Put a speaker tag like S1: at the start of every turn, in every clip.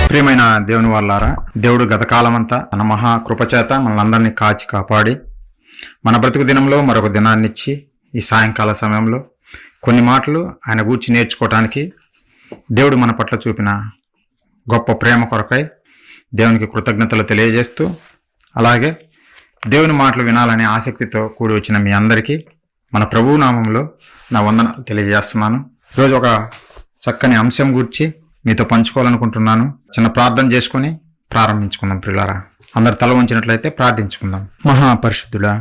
S1: ప్రియమైన దేవుని వాళ్ళారా, దేవుడు గతకాలమంతా తన మహా కృపచేత మనల్ని కాచి కాపాడి మన బ్రతుకు దినంలో మరొక దినాన్నిచ్చి ఈ సాయంకాల సమయంలో కొన్ని మాటలు ఆయన గూర్చి నేర్చుకోవటానికి దేవుడు మన పట్ల చూపిన గొప్ప ప్రేమ కొరకై దేవునికి కృతజ్ఞతలు తెలియజేస్తూ, అలాగే దేవుని మాటలు వినాలనే ఆసక్తితో కూడి వచ్చిన మీ అందరికీ మన ప్రభువు నామంలో నా వందనాలు తెలియజేస్తున్నాను. ఈరోజు ఒక చక్కని అంశం గురించి మీతో పంచుకోవాలనుకుంటున్నాను. చిన్న ప్రార్థన చేసుకొని ప్రారంభించుకుందాం. ప్రియులారా, అందరు తల ఉంచినట్లయితే ప్రార్థించుకుందాం. మహాపరిశుద్ధుడా,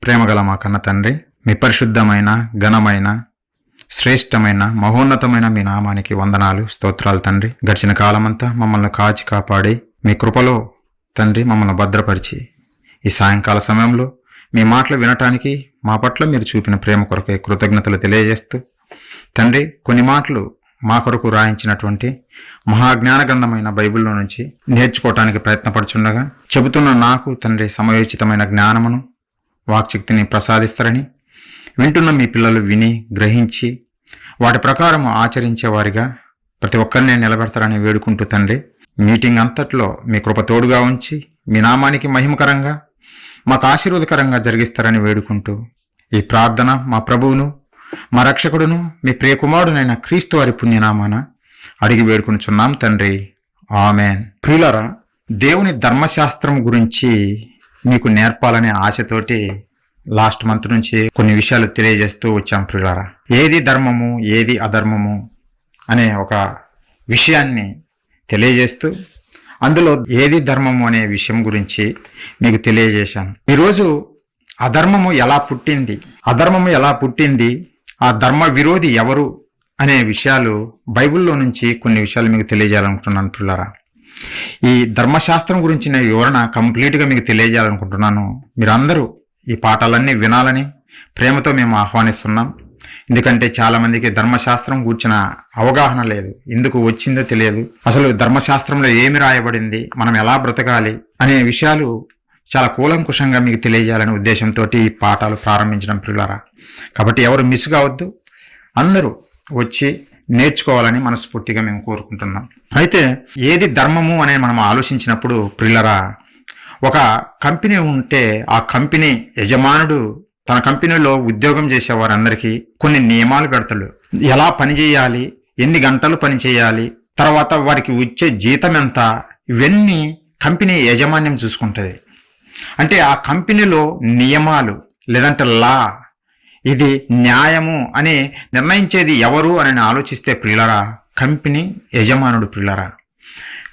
S1: ప్రేమగల మా కన్న తండ్రి, మీ పరిశుద్ధమైన, ఘనమైన, శ్రేష్టమైన, మహోన్నతమైన మీ నామానికి వందనాలు, స్తోత్రాలు తండ్రి. గడిచిన కాలమంతా మమ్మల్ని కాచి కాపాడి మీ కృపలో తండ్రి మమ్మల్ని భద్రపరిచి ఈ సాయంకాల సమయంలో మీ మాటలు వినటానికి మా పట్ల మీరు చూపిన ప్రేమ కొరకే కృతజ్ఞతలు తెలియజేస్తూ తండ్రి, కొన్ని మాటలు మా కొరకు రాయించినటువంటి మహాజ్ఞానగ్రంథమైన బైబిల్లో నుంచి నేర్చుకోవటానికి ప్రయత్నపడుచుండగా చెబుతున్న నాకు తండ్రి సమయోచితమైన జ్ఞానమును, వాక్శక్తిని ప్రసాదిస్తారని, వింటున్న మీ పిల్లలు విని గ్రహించి వాటి ప్రకారం ఆచరించేవారిగా ప్రతి ఒక్కరిని నిలబెడతారని వేడుకుంటూ తండ్రి, మీటింగ్ అంతట్లో మీ కృప తోడుగా ఉంచి మీ నామానికి మహిమకరంగా మాకు ఆశీర్వాదకరంగా జరిగిస్తారని వేడుకుంటూ ఈ ప్రార్థన మా ప్రభువును, మా రక్షకుడును, మీ ప్రియకుమారుడైన క్రీస్తు వారి పుణ్యనామాన అడిగి వేడుకునిచున్నాం తండ్రి, ఆమెన్. ప్రియులారా, దేవుని ధర్మశాస్త్రం గురించి మీకు నేర్పాలనే ఆశతోటి లాస్ట్ మంత్ నుంచి కొన్ని విషయాలు తెలియజేస్తూ వచ్చాం. ప్రియులారా, ఏది ధర్మము ఏది అధర్మము అనే ఒక విషయాన్ని తెలియజేస్తూ అందులో ఏది ధర్మము అనే విషయం గురించి మీకు తెలియజేశాను. ఈరోజు అధర్మము ఎలా పుట్టింది, ఆ ధర్మ విరోధి ఎవరు అనే విషయాలు బైబిల్లో నుంచి కొన్ని విషయాలు మీకు తెలియజేయాలనుకుంటున్నాను. పిల్లరా, ఈ ధర్మశాస్త్రం గురించిన వివరణ కంప్లీట్గా మీకు తెలియజేయాలనుకుంటున్నాను. మీరందరూ ఈ పాఠాలన్నీ వినాలని ప్రేమతో మేము ఆహ్వానిస్తున్నాం. ఎందుకంటే చాలామందికి ధర్మశాస్త్రం కూర్చిన అవగాహన లేదు, ఎందుకు వచ్చిందో తెలియదు, అసలు ధర్మశాస్త్రంలో ఏమి రాయబడింది, మనం ఎలా బ్రతకాలి అనే విషయాలు చాలా కూలంకుషంగా మీకు తెలియజేయాలనే ఉద్దేశంతో ఈ పాఠాలు ప్రారంభించడం. ప్రియులారా, కాబట్టి ఎవరు మిస్ కావద్దు, అందరూ వచ్చి నేర్చుకోవాలని మనస్ఫూర్తిగా మేము కోరుకుంటున్నాం. అయితే ఏది ధర్మము అనేది మనం ఆలోచించినప్పుడు ప్రియులారా, ఒక కంపెనీ ఉంటే ఆ కంపెనీ యజమానుడు తన కంపెనీలో ఉద్యోగం చేసే వారందరికీ కొన్ని నియమాలు పెడతాడు. ఎలా పని చేయాలి, ఎన్ని గంటలు పని చేయాలి, తర్వాత వారికి వచ్చే జీతం ఎంత, ఇవన్నీ కంపెనీ యాజమాన్యం చూసుకుంటుంది. అంటే ఆ కంపెనీలో నియమాలు లేదంటే లా, ఇది న్యాయము అని నిర్ణయించేది ఎవరు అని ఆలోచిస్తే ప్రియులారా, కంపెనీ యజమానుడు. ప్రియులారా,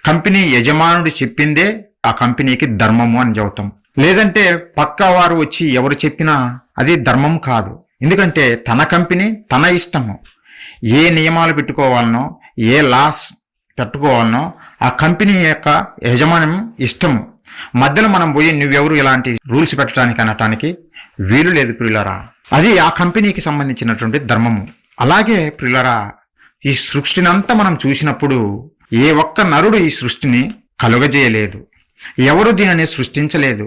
S1: కంపెనీ యజమానుడు చెప్పిందే ఆ కంపెనీకి ధర్మము అని చెబుతాం. లేదంటే పక్క వారు వచ్చి ఎవరు చెప్పినా అది ధర్మం కాదు. ఎందుకంటే తన కంపెనీ తన ఇష్టము, ఏ నియమాలు పెట్టుకోవాలనో, ఏ లాస్ పెట్టుకోవాలనో ఆ కంపెనీ యొక్క యజమానం ఇష్టము. మధ్యలో మనం పోయి నువ్వెవరు ఇలాంటి రూల్స్ పెట్టడానికి అనటానికి వీలు లేదు ప్రియులారా. అది ఆ కంపెనీకి సంబంధించినటువంటి ధర్మము. అలాగే ప్రియులారా, ఈ సృష్టిని అంతా మనం చూసినప్పుడు ఏ ఒక్క నరుడు ఈ సృష్టిని కలుగజేయలేదు, ఎవరు దీనిని సృష్టించలేదు.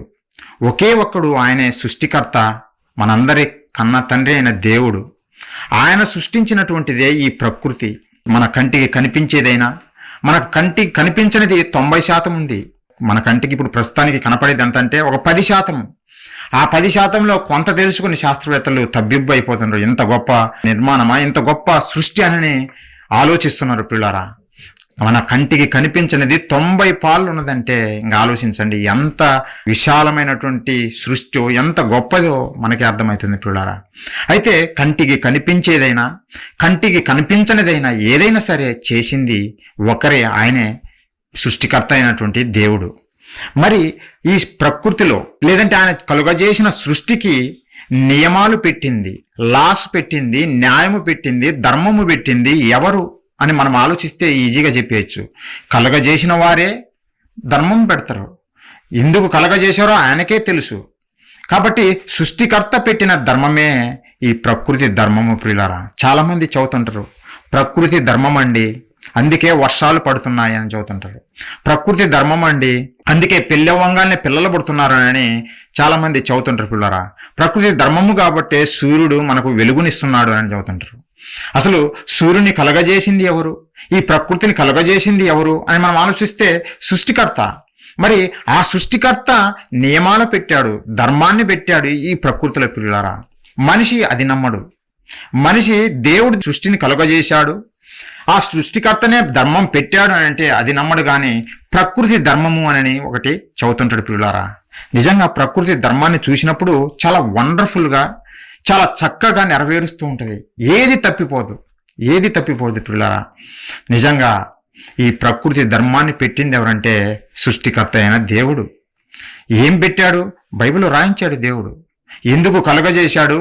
S1: ఒకే ఒక్కడు, ఆయనే సృష్టికర్త, మనందరి కన్న తండ్రి అయిన దేవుడు. ఆయన సృష్టించినటువంటిదే ఈ ప్రకృతి. మన కంటికి కనిపించేదైనా, మన కంటికి కనిపించనిది 90% ఉంది. మన కంటికి ఇప్పుడు ప్రస్తుతానికి కనపడేది ఎంత అంటే ఒక 10%. ఆ 10%లో కొంత తెలుసుకుని శాస్త్రవేత్తలు తబ్బిబ్బు అయిపోతున్నారు. ఇంత గొప్ప నిర్మాణమా, ఇంత గొప్ప సృష్టి అని ఆలోచిస్తున్నారు. పిల్లారా, మన కంటికి కనిపించినది 90 పాళ్ళు ఉన్నదంటే ఇంకా ఆలోచించండి, ఎంత విశాలమైనటువంటి సృష్టి, ఎంత గొప్పదో మనకి అర్థమవుతుంది పిల్లారా. అయితే కంటికి కనిపించేదైనా, కంటికి కనిపించనిదైనా ఏదైనా సరే చేసింది ఒకరే, ఆయనే సృష్టికర్త అయినటువంటి దేవుడు. మరి ఈ ప్రకృతిలో లేదంటే ఆయన కలుగజేసిన సృష్టికి నియమాలు పెట్టింది, లాస్ పెట్టింది, న్యాయము పెట్టింది, ధర్మము పెట్టింది ఎవరు అని మనం ఆలోచిస్తే ఈజీగా చెప్పేయచ్చు. కలగజేసిన వారే ధర్మం పెడతారు. ఎందుకు కలగజేశారో ఆయనకే తెలుసు. కాబట్టి సృష్టికర్త పెట్టిన ధర్మమే ఈ ప్రకృతి ధర్మము. ప్రియులారా, చాలామంది చదువుతుంటారు ప్రకృతి ధర్మం అండి, అందుకే వర్షాలు పడుతున్నాయని చదువుతుంటారు. ప్రకృతి ధర్మం అండి, అందుకే పెళ్ళవ్వంగానే పిల్లలు పుడుతున్నారు అని చాలామంది చదువుతుంటారు. పిల్లరా, ప్రకృతి ధర్మము కాబట్టే సూర్యుడు మనకు వెలుగునిస్తున్నాడు అని చదువుతుంటారు. అసలు సూర్యుని కలగజేసింది ఎవరు, ఈ ప్రకృతిని కలగజేసింది ఎవరు అని మనం ఆలోచిస్తే సృష్టికర్త. మరి ఆ సృష్టికర్త నియమాలు పెట్టాడు, ధర్మాన్ని పెట్టాడు ఈ ప్రకృతిలో పిల్లారా. మనిషి అది నమ్మడు. మనిషి దేవుడు సృష్టిని కలుగజేశాడు, ఆ సృష్టికర్తనే ధర్మం పెట్టాడు అని అంటే అది నమ్మడు. కానీ ప్రకృతి ధర్మము అని ఒకటి చదువుతుంటాడు పిల్లారా. నిజంగా ప్రకృతి ధర్మాన్ని చూసినప్పుడు చాలా వండర్ఫుల్గా, చాలా చక్కగా నెరవేరుస్తూ ఉంటుంది. ఏది తప్పిపోదు పిల్లారా. నిజంగా ఈ ప్రకృతి ధర్మాన్ని పెట్టింది ఎవరంటే సృష్టికర్త అయిన దేవుడు. ఏం పెట్టాడు? బైబిల్లో రాయించాడు దేవుడు. ఎందుకు కలుగజేశాడు,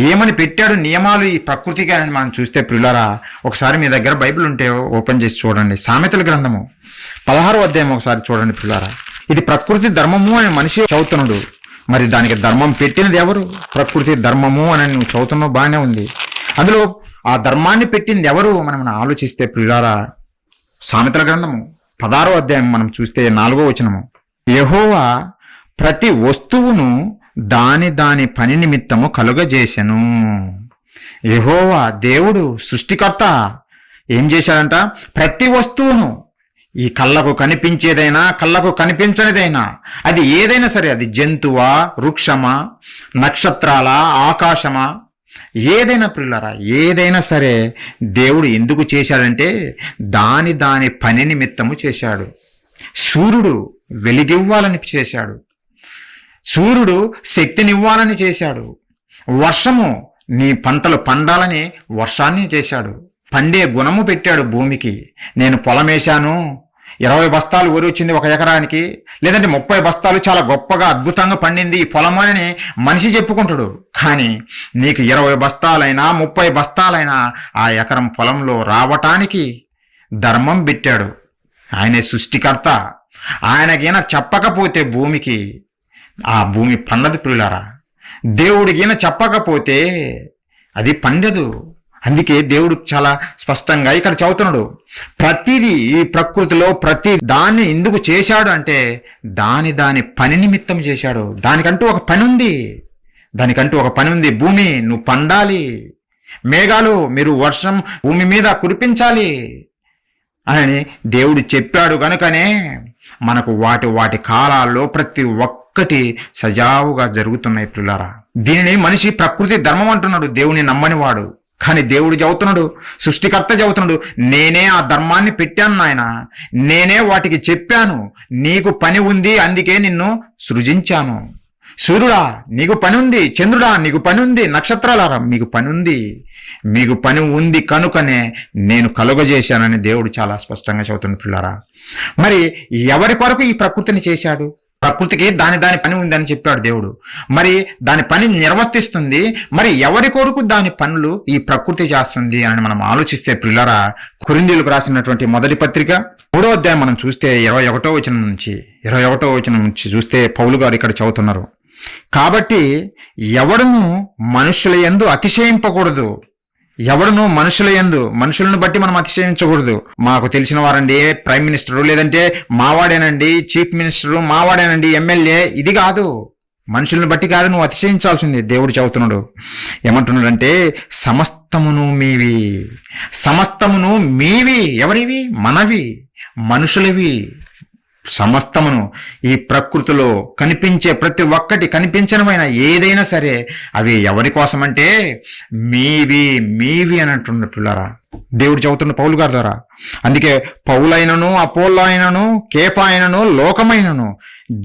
S1: ఏమని పెట్టాడు నియమాలు ఈ ప్రకృతికి అని మనం చూస్తే పిల్లారా, ఒకసారి మీ దగ్గర బైబిల్ ఉంటే ఓపెన్ చేసి చూడండి. సామెతల గ్రంథము 16వ అధ్యాయం ఒకసారి చూడండి పిల్లారా. ఇది ప్రకృతి ధర్మము అని మనిషి చదువుతున్నాడు. మరి దానికి ధర్మం పెట్టినది ఎవరు? ప్రకృతి ధర్మము అని నువ్వు చదువుతున్నావు, బాగానే ఉంది. అందులో ఆ ధర్మాన్ని పెట్టింది ఎవరు మనం ఆలోచిస్తే పిల్లారా, సామెతల గ్రంథము 16వ అధ్యాయం మనం చూస్తే 4వ వచనము, యెహోవా ప్రతి వస్తువును దాని పని నిమిత్తము కలుగజేసెను. యెహోవా దేవుడు సృష్టికర్త ఏం చేశాడంట? ప్రతి వస్తువును, ఈ కళ్ళకు కనిపించేదైనా కళ్ళకు కనిపించనిదైనా, అది ఏదైనా సరే, అది జంతువా, వృక్షమా, నక్షత్రాల, ఆకాశమా, ఏదైనా పిల్లరా, ఏదైనా సరే దేవుడు ఎందుకు చేశాడంటే దాని పని నిమిత్తము చేశాడు. సూర్యుడు వెలిగివ్వాలని చేశాడు, సూర్యుడు శక్తినివ్వాలని చేశాడు, వర్షము నీ పంటలు పండాలని వర్షాన్ని చేశాడు, పండే గుణము పెట్టాడు భూమికి. నేను పొలం వేశాను, 20 బస్తాలు వరి వచ్చింది ఒక ఎకరానికి, లేదంటే 30 బస్తాలు చాలా గొప్పగా అద్భుతంగా పండింది ఈ పొలం అని మనిషి చెప్పుకుంటాడు. కానీ నీకు 20 బస్తాలైనా 30 బస్తాలైనా ఆ ఎకరం పొలంలో రావటానికి ధర్మం పెట్టాడు. ఆయనే సృష్టికర్త. ఆయనకైనా చెప్పకపోతే భూమికి ఆ భూమి పండదు పిల్లారా. దేవుడికైనా చెప్పకపోతే అది పండదు. అందుకే దేవుడు చాలా స్పష్టంగా ఇక్కడ చదువుతున్నాడు, ప్రతిదీ ఈ ప్రకృతిలో ప్రతి దాన్ని ఎందుకు చేశాడు అంటే దాని పని నిమిత్తం చేశాడు. దానికంటూ ఒక పని ఉంది. భూమి నువ్వు పండాలి, మేఘాలు మీరు వర్షం భూమి మీద కురిపించాలి అని దేవుడు చెప్పాడు. కనుకనే మనకు వాటి కాలాల్లో ప్రతి ఒక్కటి సజావుగా జరుగుతున్నాయి పిల్లారా. దీనిని మనిషి ప్రకృతి ధర్మం అంటున్నాడు, దేవుని నమ్మనివాడు. కానీ దేవుడు చెబుతున్నాడు, సృష్టికర్త చెబుతున్నాడు, నేనే ఆ ధర్మాన్ని పెట్టాను నాయన, నేనే వాటికి చెప్పాను, నీకు పని ఉంది, అందుకే నిన్ను సృజించాను. సూర్యుడా నీకు పని ఉంది, చంద్రుడా నీకు పని ఉంది, నక్షత్రాలారా మీకు పని ఉంది కనుకనే నేను కలుగజేశానని దేవుడు చాలా స్పష్టంగా చెబుతున్నాడు పిల్లారా. మరి ఎవరి కొరకు ఈ ప్రకృతిని చేశాడు? ప్రకృతికి దాని పని ఉందని చెప్పాడు దేవుడు. మరి దాని పని నిర్వర్తిస్తుంది. మరి ఎవరి కొరకు దాని పనులు ఈ ప్రకృతి చేస్తుంది అని మనం ఆలోచిస్తే పిల్లరా, కొరింథీయులకు రాసినటువంటి మొదటి పత్రిక 3వ అధ్యాయం మనం చూస్తే 21వ వచనం నుంచి చూస్తే పౌలు గారు ఇక్కడ చదువుతున్నారు, కాబట్టి ఎవడును మనుషుల యందు అతిశయింపకూడదు. మనుషులను బట్టి మనం అతిశయించకూడదు. మాకు తెలిసిన వారండి ప్రైమ్ మినిస్టరు, లేదంటే మావాడేనండి చీఫ్ మినిస్టరు, మావాడేనండి ఎమ్మెల్యే, ఇది కాదు. మనుషులను బట్టి కాదు నువ్వు అతిశయించాల్సింది. దేవుడు చెబుతున్నాడు, ఏమంటున్నాడంటే సమస్తమును మీవి. ఎవరివి? మనవి, మనుషులవి. సమస్తమును ఈ ప్రకృతిలో కనిపించే ప్రతి ఒక్కటి, కనిపించనమైన ఏదైనా సరే అవి ఎవరి కోసం అంటే మీవి అని అంటున్నట్టులారా దేవుడు చెబుతున్న పౌలు గారి ద్వారా. అందుకే పౌలైనను, అపోల్లో అయినను, కేఫా అయినను, లోకమైనను,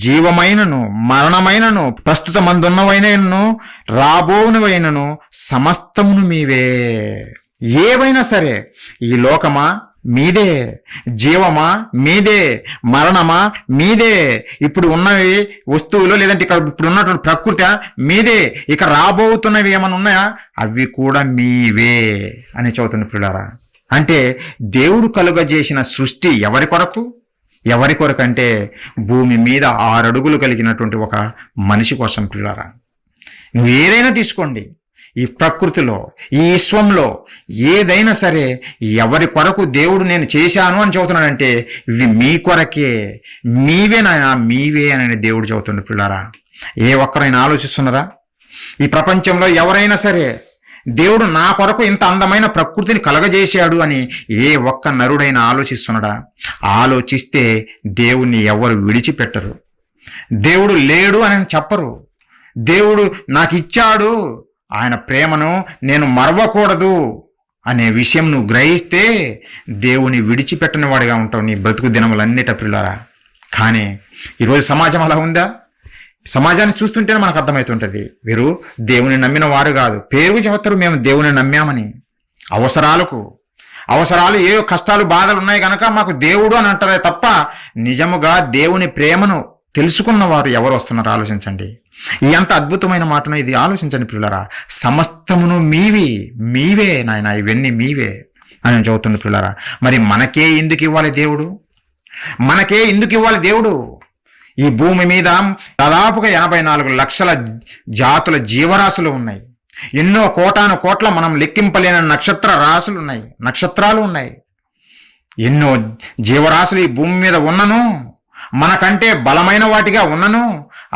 S1: జీవమైనను, మరణమైనను, ప్రస్తుత మందున్నవైనను, రాబోనవైనను సమస్తమును మీవే. ఏవైనా సరే, ఈ లోకమా మీదే, జీవమా మీదే, మరణమా మీదే, ఇప్పుడు ఉన్నవి వస్తువులు లేదంటే ఇక్కడ ఇప్పుడు ఉన్నటువంటి ప్రకృతి మీదే, ఇక రాబోతున్నవి ఏమైనా ఉన్నాయా అవి కూడా మీవే అని చదువుతున్న పిల్లారా. అంటే దేవుడు కలుగజేసిన సృష్టి ఎవరి కొరకు అంటే భూమి మీద 6 అడుగులు కలిగినటువంటి ఒక మనిషి కోసం పిల్లారా. నువ్వు ఏదైనా తీసుకోండి, ఈ ప్రకృతిలో, ఈ విశ్వంలో ఏదైనా సరే ఎవరి కొరకు దేవుడు నేను చేశాను అని చెబుతున్నాడంటే ఇవి మీ కొరకే, మీవే అని దేవుడు చెబుతుండే పిల్లారా. ఏ ఒక్కరైనా ఆలోచిస్తున్నారా? ఈ ప్రపంచంలో ఎవరైనా సరే దేవుడు నా కొరకు ఇంత అందమైన ప్రకృతిని కలగజేశాడు అని ఏ ఒక్క నరుడైనా ఆలోచిస్తున్నాడా? ఆలోచిస్తే దేవుణ్ణి ఎవరు విడిచిపెట్టరు. దేవుడు లేడు అని చెప్పరు. దేవుడు నాకు ఇచ్చాడు, ఆయన ప్రేమను నేను మరవకూడదు అనే విషయం నువ్వు గ్రహిస్తే దేవుని విడిచిపెట్టని వాడిగా ఉంటావు నీ బ్రతుకు దినములన్నిట పిల్లరా. కానీ ఈరోజు సమాజం అలా ఉందా? సమాజాన్ని చూస్తుంటేనే మనకు అర్థమవుతుంటుంది, వీరు దేవుని నమ్మిన వారు కాదు. పేరు చెబుతారు మేము దేవుని నమ్మామని. అవసరాలు ఏ కష్టాలు బాధలు ఉన్నాయి కనుక మాకు దేవుడు అని అంటారే తప్ప నిజముగా దేవుని ప్రేమను తెలుసుకున్న వారు ఎవరు వస్తున్నారు ఆలోచించండి. ఎంత అద్భుతమైన మాటను ఇది ఆలోచించండి పిల్లరా. సమస్తమును మీవే నాయన, ఇవన్నీ మీవే అని చెబుతుంది పిల్లరా. మరి మనకే ఎందుకు ఇవ్వాలి దేవుడు? ఈ భూమి మీద దాదాపుగా 84 లక్షల జాతుల జీవరాశులు ఉన్నాయి. ఎన్నో కోటాను కోట్ల మనం లెక్కింపలేని నక్షత్రాలు ఉన్నాయి. ఎన్నో జీవరాశులు ఈ భూమి మీద ఉన్నను, మనకంటే బలమైన వాటిగా ఉన్నను.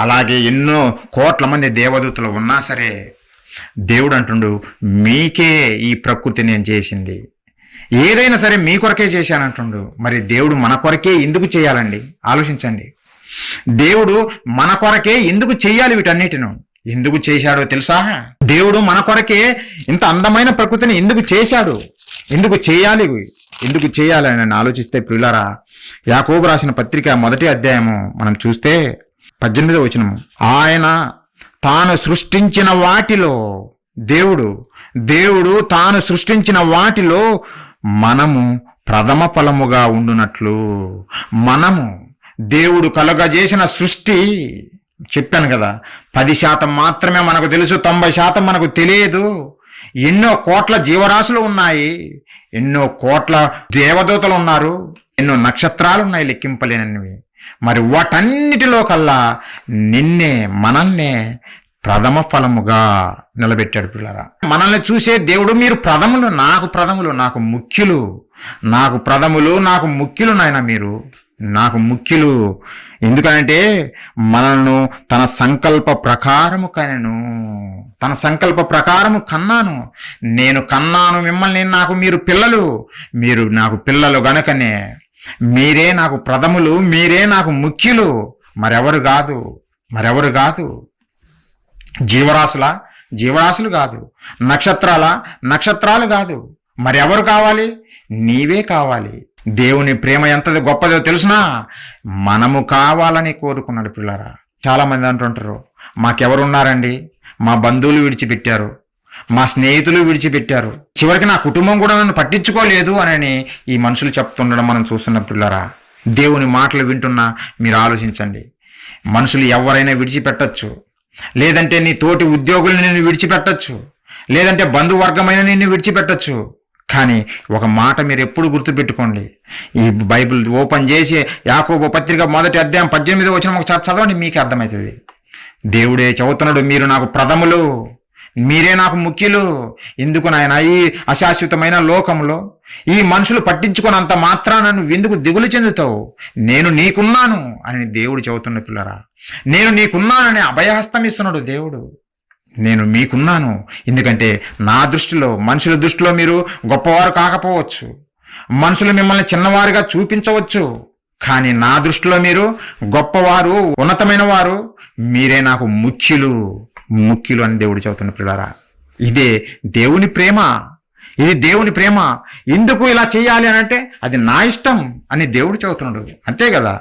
S1: అలాగే ఎన్నో కోట్ల మంది దేవదూతలు ఉన్నా సరే దేవుడు అంటుండు, మీకే ఈ ప్రకృతి నేను చేసింది, ఏదైనా సరే మీ కొరకే చేశానంటుండు. మరి దేవుడు మన కొరకే ఎందుకు చేయాలండి? ఆలోచించండి. దేవుడు మన కొరకే ఎందుకు చెయ్యాలి? వీటన్నిటిను ఎందుకు చేశాడో తెలుసా? దేవుడు మన కొరకే ఇంత అందమైన ప్రకృతిని ఎందుకు చేశాడు? ఎందుకు చేయాలి అని ఆలోచిస్తే పిల్లరా, యాకోబు రాసిన పత్రిక 1వ అధ్యాయము మనం చూస్తే 18వ వచనము, ఆయన తాను సృష్టించిన వాటిలో దేవుడు తాను సృష్టించిన వాటిలో మనము ప్రథమ ఫలముగా ఉండునట్లు, దేవుడు కలుగజేసిన సృష్టి చెప్పాను కదా, 10% మాత్రమే మనకు తెలుసు, 90% మనకు తెలియదు. ఎన్నో కోట్ల జీవరాశులు ఉన్నాయి, ఎన్నో కోట్ల దేవదూతలు ఉన్నారు, ఎన్నో నక్షత్రాలు ఉన్నాయి లెక్కింపలేనవి. మరి వాటన్నిటిలో కల్లా మనల్నే ప్రథమ ఫలముగా నిలబెట్టాడు పిల్లరా. మనల్ని చూసే దేవుడు మీరు ప్రథములు, నాకు ముఖ్యులు నాయన, మీరు నాకు ముఖ్యులు. ఎందుకంటే మనల్ని తన సంకల్ప ప్రకారము కన్నాను. నేను కన్నాను మిమ్మల్ని, మీరు నాకు పిల్లలు గనుకనే మీరే నాకు ప్రథములు, మీరే నాకు ముఖ్యులు. మరెవరు కాదు. జీవరాశులు కాదు. నక్షత్రాలు కాదు. మరెవరు కావాలి? నీవే కావాలి. దేవుని ప్రేమ ఎంత గొప్పదో తెలుసునా? మనము కావాలని కోరుకున్నాడు పిల్లరా. చాలా మంది అంటుంటారు, మాకెవరున్నారండి, మా బంధువులు విడిచిపెట్టారు, మా స్నేహితులు విడిచిపెట్టారు, చివరికి నా కుటుంబం కూడా నన్ను పట్టించుకోలేదు అని ఈ మనుషులు చెప్తుండడం మనం చూస్తున్న పిల్లరా. దేవుని మాటలు వింటున్నా మీరు ఆలోచించండి. మనుషులు ఎవరైనా విడిచిపెట్టచ్చు, లేదంటే నీ తోటి ఉద్యోగుల్ని నిన్ను విడిచిపెట్టచ్చు, లేదంటే బంధువర్గమైన నిన్ను విడిచిపెట్టచ్చు. కానీ ఒక మాట మీరు ఎప్పుడు గుర్తుపెట్టుకోండి. ఈ బైబిల్ ఓపెన్ చేసి యాకోబు పత్రిక 1వ అధ్యాయం 18వ వచనం ఒకసారి చదవండి, మీకు అర్థమవుతుంది. దేవుడే చెబుతున్నాడు, మీరు నాకు ప్రథములు, మీరే నాకు ముఖ్యులు. ఎందుకు నాయన ఈ అశాశ్వతమైన లోకంలో ఈ మనుషులు పట్టించుకున్నంత మాత్రాన నువ్వు ఎందుకు దిగులు చెందుతావు? నేను నీకున్నాను అని దేవుడు చెబుతున్న పిల్లరా. నేను నీకున్నానని అభయహస్తం ఇస్తున్నాడు దేవుడు. నేను మీకున్నాను. ఎందుకంటే నా దృష్టిలో, మనుషుల దృష్టిలో మీరు గొప్పవారు కాకపోవచ్చు, మనుషులు మిమ్మల్ని చిన్నవారుగా చూపించవచ్చు, కానీ నా దృష్టిలో మీరు గొప్పవారు, ఉన్నతమైన వారు, మీరే నాకు ముఖ్యులు అని దేవుడు చెబుతున్న పిల్లరా. ఇది దేవుని ప్రేమ. ఎందుకు ఇలా చేయాలి అని అంటే అది నా ఇష్టం అని దేవుడు చెబుతున్నాడు. అంతే కదా.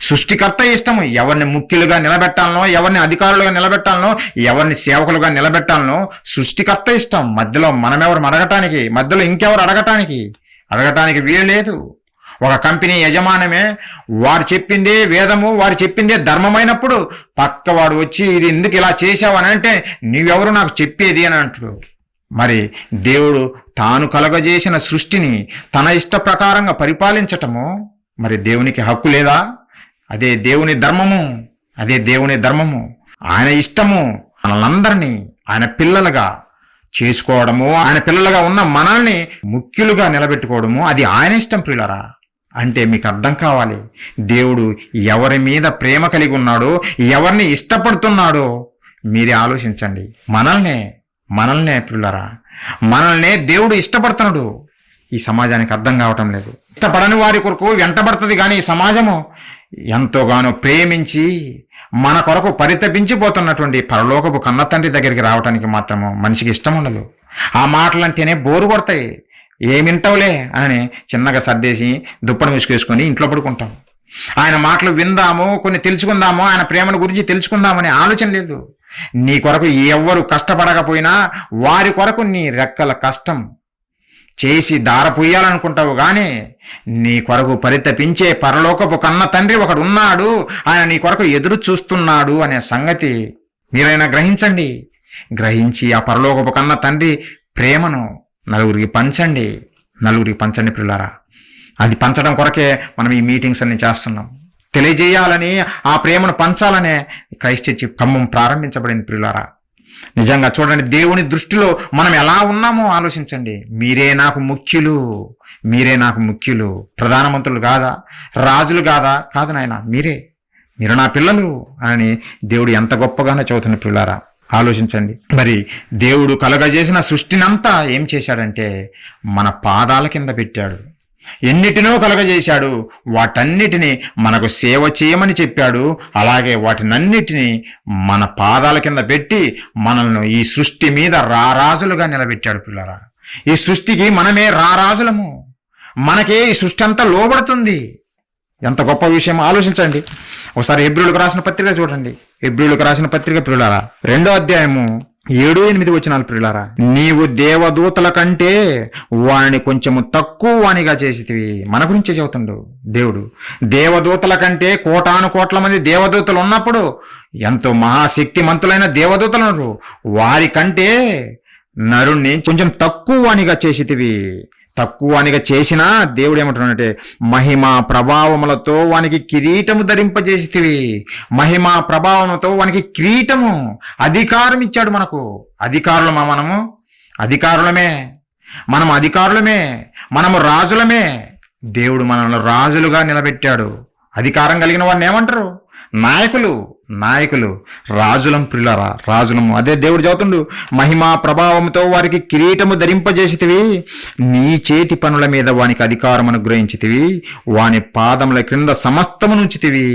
S1: సృష్టికర్త ఇష్టము. ఎవరిని ముఖ్యులుగా నిలబెట్టాలనో, ఎవరిని అధికారులుగా నిలబెట్టాలనో, ఎవరిని సేవకులుగా నిలబెట్టాలనో సృష్టికర్త ఇష్టం. మధ్యలో మనమెవరు అడగటానికి, మధ్యలో ఇంకెవరు అడగటానికి వీలు లేదు. ఒక కంపెనీ యజమానమే వారు చెప్పిందే వేదము, వారు చెప్పిందే ధర్మమైనప్పుడు పక్కవాడు వచ్చి ఇది ఎందుకు ఇలా చేశావు అని అంటే నీవెవరు నాకు చెప్పేది అని అంటాడు. మరి దేవుడు తాను కలగజేసిన సృష్టిని తన ఇష్ట ప్రకారంగా పరిపాలించటము మరి దేవునికి హక్కు లేదా? అదే దేవుని ధర్మము. ఆయన ఇష్టము మనలందరినీ ఆయన పిల్లలుగా చేసుకోవడము, ఆయన పిల్లలుగా ఉన్న మనల్ని ముఖ్యులుగా నిలబెట్టుకోవడము అది ఆయన ఇష్టం ప్రియులరా. అంటే మీకు అర్థం కావాలి, దేవుడు ఎవరి మీద ప్రేమ కలిగి ఉన్నాడో, ఎవరిని ఇష్టపడుతున్నాడో మీరే ఆలోచించండి. మనల్నే ప్రియులరా. మనల్ని దేవుడు ఇష్టపడుతున్నాడు. ఈ సమాజానికి అర్థం కావటం లేదు. ఇష్టపడని వారి కొరకు వెంటబడుతుంది, కానీ ఈ సమాజము ఎంతోగానో ప్రేమించి మన కొరకు పరితపించిపోతున్నటువంటి పరలోకపు కన్న తండ్రి దగ్గరికి రావడానికి మాత్రము మనిషికి ఇష్టం ఉండదు. ఆ మాటలంటేనే బోరు కొడతాయి. ఏమింటవులే అని చిన్నగా సర్దేసి దుప్పటి ముసుకేసుకొని ఇంట్లో పడుకుంటాం. ఆయన మాటలు విందాము, కొన్ని తెలుసుకుందాము, ఆయన ప్రేమను గురించి తెలుసుకుందామనే ఆలోచన లేదు. నీ కొరకు ఎవ్వరు కష్టపడకపోయినా వారి కొరకు నీ రెక్కల కష్టం చేసి దారపోయాలనుకుంటావు, కానీ నీ కొరకు పరితపించే పరలోకపు కన్న తండ్రి ఒకడు ఉన్నాడు, ఆయన నీ కొరకు ఎదురు చూస్తున్నాడు అనే సంగతి మీరైనా గ్రహించండి. గ్రహించి ఆ పరలోకపు కన్న తండ్రి ప్రేమను నలుగురికి పంచండి పిల్లారా. అది పంచడం కొరకే మనం ఈ మీటింగ్స్ అన్ని చేస్తున్నాం. తెలియజేయాలని, ఆ ప్రేమను పంచాలనే క్రైస్ట్ చర్చి ఖమ్మం ప్రారంభించబడింది పిల్లారా. నిజంగా చూడండి, దేవుని దృష్టిలో మనం ఎలా ఉన్నామో ఆలోచించండి. మీరే నాకు ముఖ్యులు. ప్రధానమంత్రులు కాదా, రాజులు కాదు నాయన, మీరు నా పిల్లలు అని దేవుడు ఎంత గొప్పగానో చదువుతున్న పిల్లారా. ఆలోచించండి. మరి దేవుడు కలగజేసిన సృష్టినంతా ఏం చేశాడంటే మన పాదాల కింద పెట్టాడు. ఎన్నిటినో కలగజేశాడు, వాటన్నిటిని మనకు సేవ చేయమని చెప్పాడు. అలాగే వాటినన్నిటినీ మన పాదాల కింద పెట్టి మనల్ని ఈ సృష్టి మీద రారాజులుగా నిలబెట్టాడు పిల్లరా. ఈ సృష్టికి మనమే రారాజులము. మనకే ఈ సృష్టి అంతా లోబడుతుంది. ఎంత గొప్ప విషయం ఆలోచించండి. ఒకసారి హెబ్రీయులకు రాసిన పత్రిక చూడండి. హెబ్రీయులకు రాసిన పత్రిక పిల్లారా, 2వ అధ్యాయము 7-8 వచనాలు పిల్లారా. నీవు దేవదూతల కంటే వాణ్ణి కొంచెము తక్కువ వాణిగా చేసితివి. మన గురించే చెబుతుండు దేవుడు. దేవదూతల కంటే కోటాను కోట్ల మంది దేవదూతలు ఉన్నప్పుడు ఎంతో మహాశక్తిమంతులైన దేవదూతలు వారి కంటే నరుణ్ణి కొంచెం తక్కువ వాణిగా చేసితివి. తక్కువ వానిగా చేసినా దేవుడు ఏమంటున్నాడంటే మహిమా ప్రభావములతో వానికి కిరీటము ధరింపజేసితివి. మహిమా ప్రభావములతో వానికి కిరీటము, అధికారం ఇచ్చాడు మనకు. అధికారులమా? మనము అధికారులమే, మనము రాజులమే. దేవుడు మనల్ని రాజులుగా నిలబెట్టాడు. అధికారం కలిగిన వారిని ఏమంటారు? నాయకులు. రాజులం పిల్లరా, రాజులము. అదే దేవుడు చదువుతుండు, మహిమా ప్రభావంతో వారికి కిరీటము ధరింపజేసితివి. నీ చేతి పనుల మీద వానికి అధికారం అనుగ్రహించితివి. వాని పాదముల క్రింద సమస్తము నుంచితివి.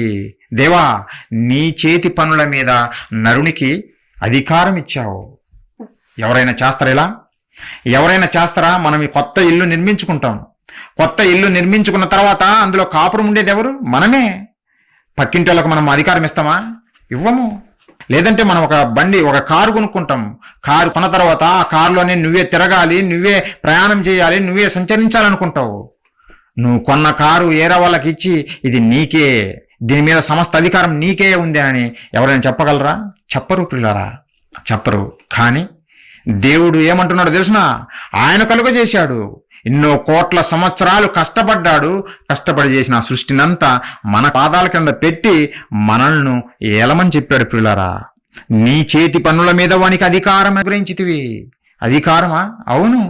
S1: దేవా, నీ చేతి పనుల మీద నరునికి అధికారం ఇచ్చావు. ఎవరైనా చేస్తారా ఇలా? మనం ఈ కొత్త ఇల్లు నిర్మించుకుంటాం. కొత్త ఇల్లు నిర్మించుకున్న తర్వాత అందులో కాపురం ఉండేది ఎవరు? మనమే. పక్కింటి వాళ్ళకు మనం అధికారం ఇస్తామా? ఇవ్వము. లేదంటే మనం ఒక కారు కొనుక్కుంటాం. కారు కొన్న తర్వాత ఆ కారులోనే నువ్వే తిరగాలి, నువ్వే ప్రయాణం చేయాలి, నువ్వే సంచరించాలనుకుంటావు. నువ్వు కొన్న కారు ఏరా వాళ్ళకి ఇచ్చి ఇది నీకే, దీని మీద సమస్త అధికారం నీకే ఉంది అని ఎవరైనా చెప్పగలరా? చెప్పరు పిల్లరా, చెప్పరు. కానీ దేవుడు ఏమంటున్నాడు తెలుసునా? ఆయన కలుగజేశాడు. ఎన్నో కోట్ల సంవత్సరాలు కష్టపడి చేసిన సృష్టినంతా మన పాదాల కింద పెట్టి మనల్ని ఏలమని చెప్పాడు పిల్లరా. నీ చేతి పనుల మీద వానికి అధికారం అనుగ్రహించితివి. అధికారమా? అవును.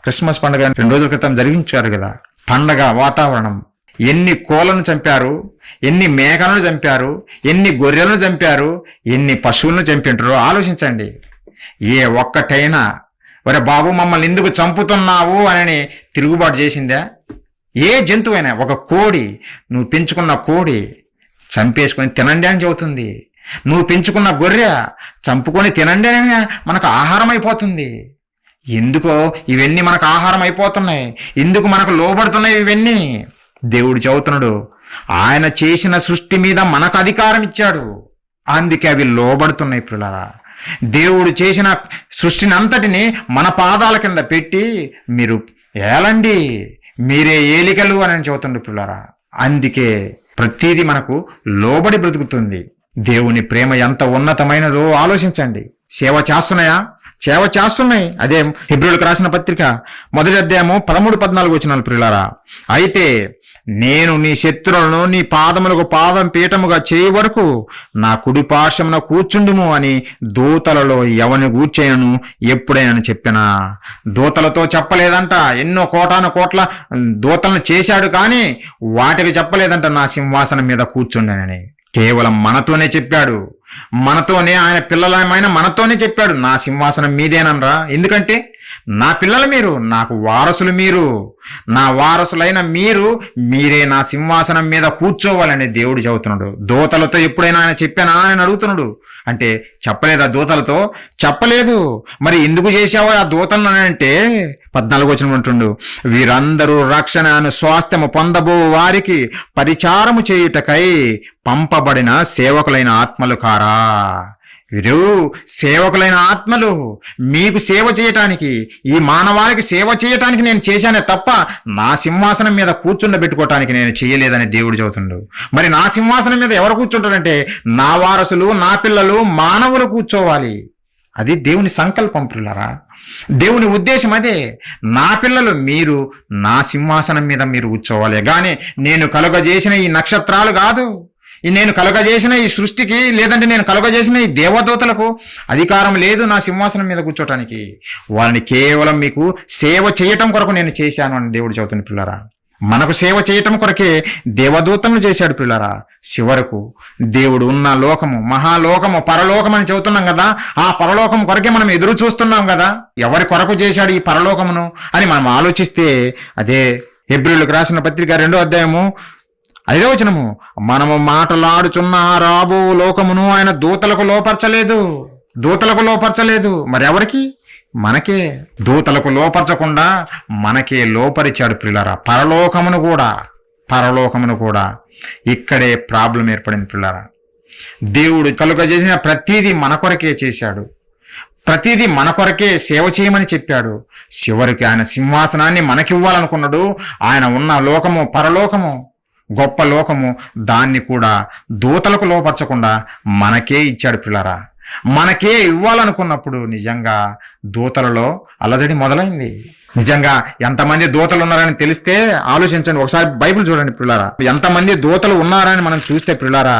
S1: క్రిస్మస్ పండుగ 2 రోజుల క్రితం జరిగించారు కదా. పండగ వాతావరణం. ఎన్ని కోళ్లను చంపారు, ఎన్ని మేకలను చంపారు, ఎన్ని గొర్రెలను చంపారు, ఎన్ని పశువులను చంపింటారో ఆలోచించండి. ఏ ఒక్కటైనా ఒరే బాబు మమ్మల్ని ఎందుకు చంపుతున్నావు అని తిరుగుబాటు చేసిందా? ఏ జంతువైనా, ఒక కోడి, నువ్వు పెంచుకున్న కోడి చంపేసుకొని తినండి అని చెబుతుంది. నువ్వు పెంచుకున్న గొర్రె చంపుకొని తినండి అని మనకు ఆహారం అయిపోతుంది. ఎందుకో ఇవన్నీ మనకు ఆహారం అయిపోతున్నాయి, ఎందుకు మనకు లోబడుతున్నాయి ఇవన్నీ? దేవుడు చెబుతున్నాడు, ఆయన చేసిన సృష్టి మీద మనకు అధికారం ఇచ్చాడు, అందుకే అవి లోబడుతున్నాయి పిల్లరా. దేవుడు చేసిన సృష్టిని అంతటిని మన పాదాల కింద పెట్టి మీరు ఏలండి, మీరే ఏలికలు అని చెబుతుండు పిల్లరా. అందుకే ప్రతిదీ మనకు లోబడి బ్రతుకుతుంది. దేవుని ప్రేమ ఎంత ఉన్నతమైనదో ఆలోచించండి. సేవ చేస్తున్నాయి. అదే హెబ్రీయులకు రాసిన పత్రిక 1వ అధ్యాయము 13-14 వచనాలు పిల్లరా. అయితే నేను నీ శత్రువులను నీ పాదములకు పాదం పీఠముగా చేయ వరకు నా కుడి పార్శ్వమున కూర్చుండుము అని దూతలలో ఎవని గూర్చైనను ఎప్పుడైనా చెప్పినా. దూతలతో చెప్పలేదంట. ఎన్నో కోటాను కోట్ల దూతలను చేశాడు, కానీ వాటికి చెప్పలేదంట నా సింహాసనం మీద కూర్చుండనని. కేవలం మనతోనే చెప్పాడు. మనతోనే, ఆయన పిల్లలమైన మనతోనే చెప్పాడు, నా సింహాసనం మీదేనరా. ఎందుకంటే నా పిల్లలు మీరు, నాకు వారసులు మీరు, నా వారసులైన మీరే నా సింహాసనం మీద కూర్చోవాలని దేవుడు చెబుతున్నాడు. దూతలతో ఎప్పుడైనా ఆయన చెప్పానా అని అడుగుతున్నాడు. అంటే చెప్పలేదా దూతలతో? చెప్పలేదు. మరి ఎందుకు చేశావో ఆ దూతలను అంటే 14 వచనం అంటుండు, వీరందరూ రక్షణ అను స్వాస్థ్యము పొందబో వారికి పరిచారము చేయుటకై పంపబడిన సేవకులైన ఆత్మలు కారా. వీరు సేవకులైన ఆత్మలు, మీకు సేవ చేయటానికి, ఈ మానవాళికి సేవ చేయటానికి నేను చేశానే తప్ప నా సింహాసనం మీద కూర్చుండబెట్టుకోవటానికి నేను చేయలేదని దేవుడు చెబుతుండు. మరి నా సింహాసనం మీద ఎవరు కూర్చుంటారంటే నా వారసులు, నా పిల్లలు, మానవులు కూర్చోవాలి. అది దేవుని సంకల్పం ప్రియులారా, దేవుని ఉద్దేశం అదే. నా పిల్లలు మీరు నా సింహాసనం మీద మీరు కూర్చోవాలి. కానీ నేను కలుగజేసిన ఈ నక్షత్రాలు కాదు, నేను కలుగజేసిన ఈ సృష్టికి, లేదంటే నేను కలుగజేసిన ఈ దేవదూతలకు అధికారం లేదు నా సింహాసనం మీద కూర్చోటానికి. వాళ్ళని కేవలం మీకు సేవ చేయటం కొరకు నేను చేశాను అని దేవుడు చెబుతుంది పిల్లరా. మనకు సేవ చేయటం కొరకే దేవదూతలను చేశాడు పిల్లరా. చివరకు దేవుడు ఉన్న లోకము, మహాలోకము, పరలోకం అని చెబుతున్నాం కదా, ఆ పరలోకం కొరకే మనం ఎదురు చూస్తున్నాం కదా. ఎవరి కొరకు చేశాడు ఈ పరలోకమును అని మనం ఆలోచిస్తే అదే హెబ్రీయులకు రాసిన పత్రిక 2వ అధ్యాయము 5వ వచనము, మనము మాటలాడుచున్న రాబో లోకమును ఆయన దూతలకు లోపరచలేదు. మరి ఎవరికి? మనకే. దూతలకు లోపరచకుండా మనకే లోపరిచాడు పిల్లరా. పరలోకమును కూడా ఇక్కడే ప్రాబ్లం ఏర్పడింది పిల్లరా. దేవుడు కలుగజేసిన ప్రతిదీ మన కొరకే చేశాడు, ప్రతిదీ మన కొరకే సేవ చేయమని చెప్పాడు. చివరికి ఆయన సింహాసనాన్ని మనకివ్వాలనుకున్నాడు. ఆయన ఉన్న లోకము, పరలోకము, గొప్ప లోకము, దాన్ని కూడా దూతలకు లోపరచకుండా మనకే ఇచ్చాడు పిల్లరా. మనకే ఇవ్వాలనుకున్నప్పుడు నిజంగా దూతలలో అలజడి మొదలైంది. నిజంగా ఎంతమంది దూతలు ఉన్నారని తెలిస్తే ఆలోచించండి. ఒకసారి బైబిల్ చూడండి పిల్లారా, ఎంతమంది దూతలు ఉన్నారని మనం చూస్తే పిల్లారా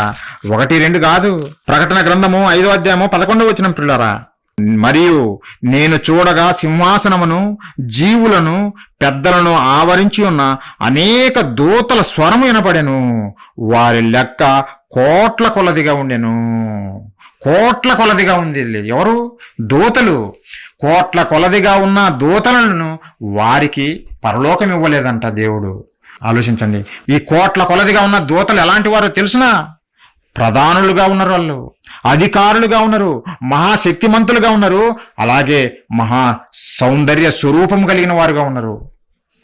S1: 1, 2 కాదు. ప్రకటన గ్రంథము 5వ అధ్యాయము 11వ వచనం పిల్లారా, మరియు నేను చూడగా సింహాసనమును, జీవులను, పెద్దలను ఆవరించి ఉన్న అనేక దూతల స్వరము వినపడెను. వారి లెక్క కోట్ల కొలదిగా ఉండెను. కోట్ల కొలదిగా ఉంది. ఎవరు? దూతలు. కోట్ల కొలదిగా ఉన్న దూతలను వారికి పరలోకం ఇవ్వలేదంట దేవుడు. ఆలోచించండి, ఈ కోట్ల కొలదిగా ఉన్న దూతలు ఎలాంటి వారో తెలుసునా? ప్రధానులుగా ఉన్నారు, వాళ్ళు అధికారులుగా ఉన్నారు, మహాశక్తిమంతులుగా ఉన్నారు, అలాగే మహా సౌందర్య స్వరూపం కలిగిన వారుగా ఉన్నారు.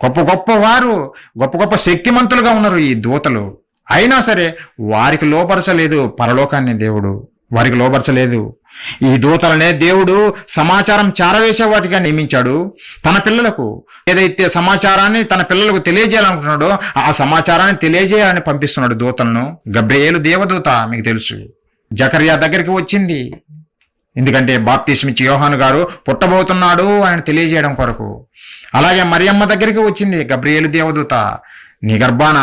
S1: గొప్ప శక్తిమంతులుగా ఉన్నారు ఈ దూతలు. అయినా సరే వారికి లోపరచలేదు పరలోకాన్ని దేవుడు, వారికి లోపరచలేదు. ఈ దూతలనే దేవుడు సమాచారం చారవేసే వాటిగా నియమించాడు. తన పిల్లలకు ఏదైతే సమాచారాన్ని తన పిల్లలకు తెలియజేయాలనుకుంటున్నాడో ఆ సమాచారాన్ని తెలియజేయాలని పంపిస్తున్నాడు దూతలను. గబ్రియేలు దేవదూత మీకు తెలుసు, జకర్యా దగ్గరికి వచ్చింది. ఎందుకంటే బాప్తిస్మిచ్చి యోహాను గారు పుట్టబోతున్నాడు అని తెలియజేయడం కొరకు. అలాగే మరియమ్మ దగ్గరికి వచ్చింది గబ్రియేలు దేవదూత, నీ గర్భాన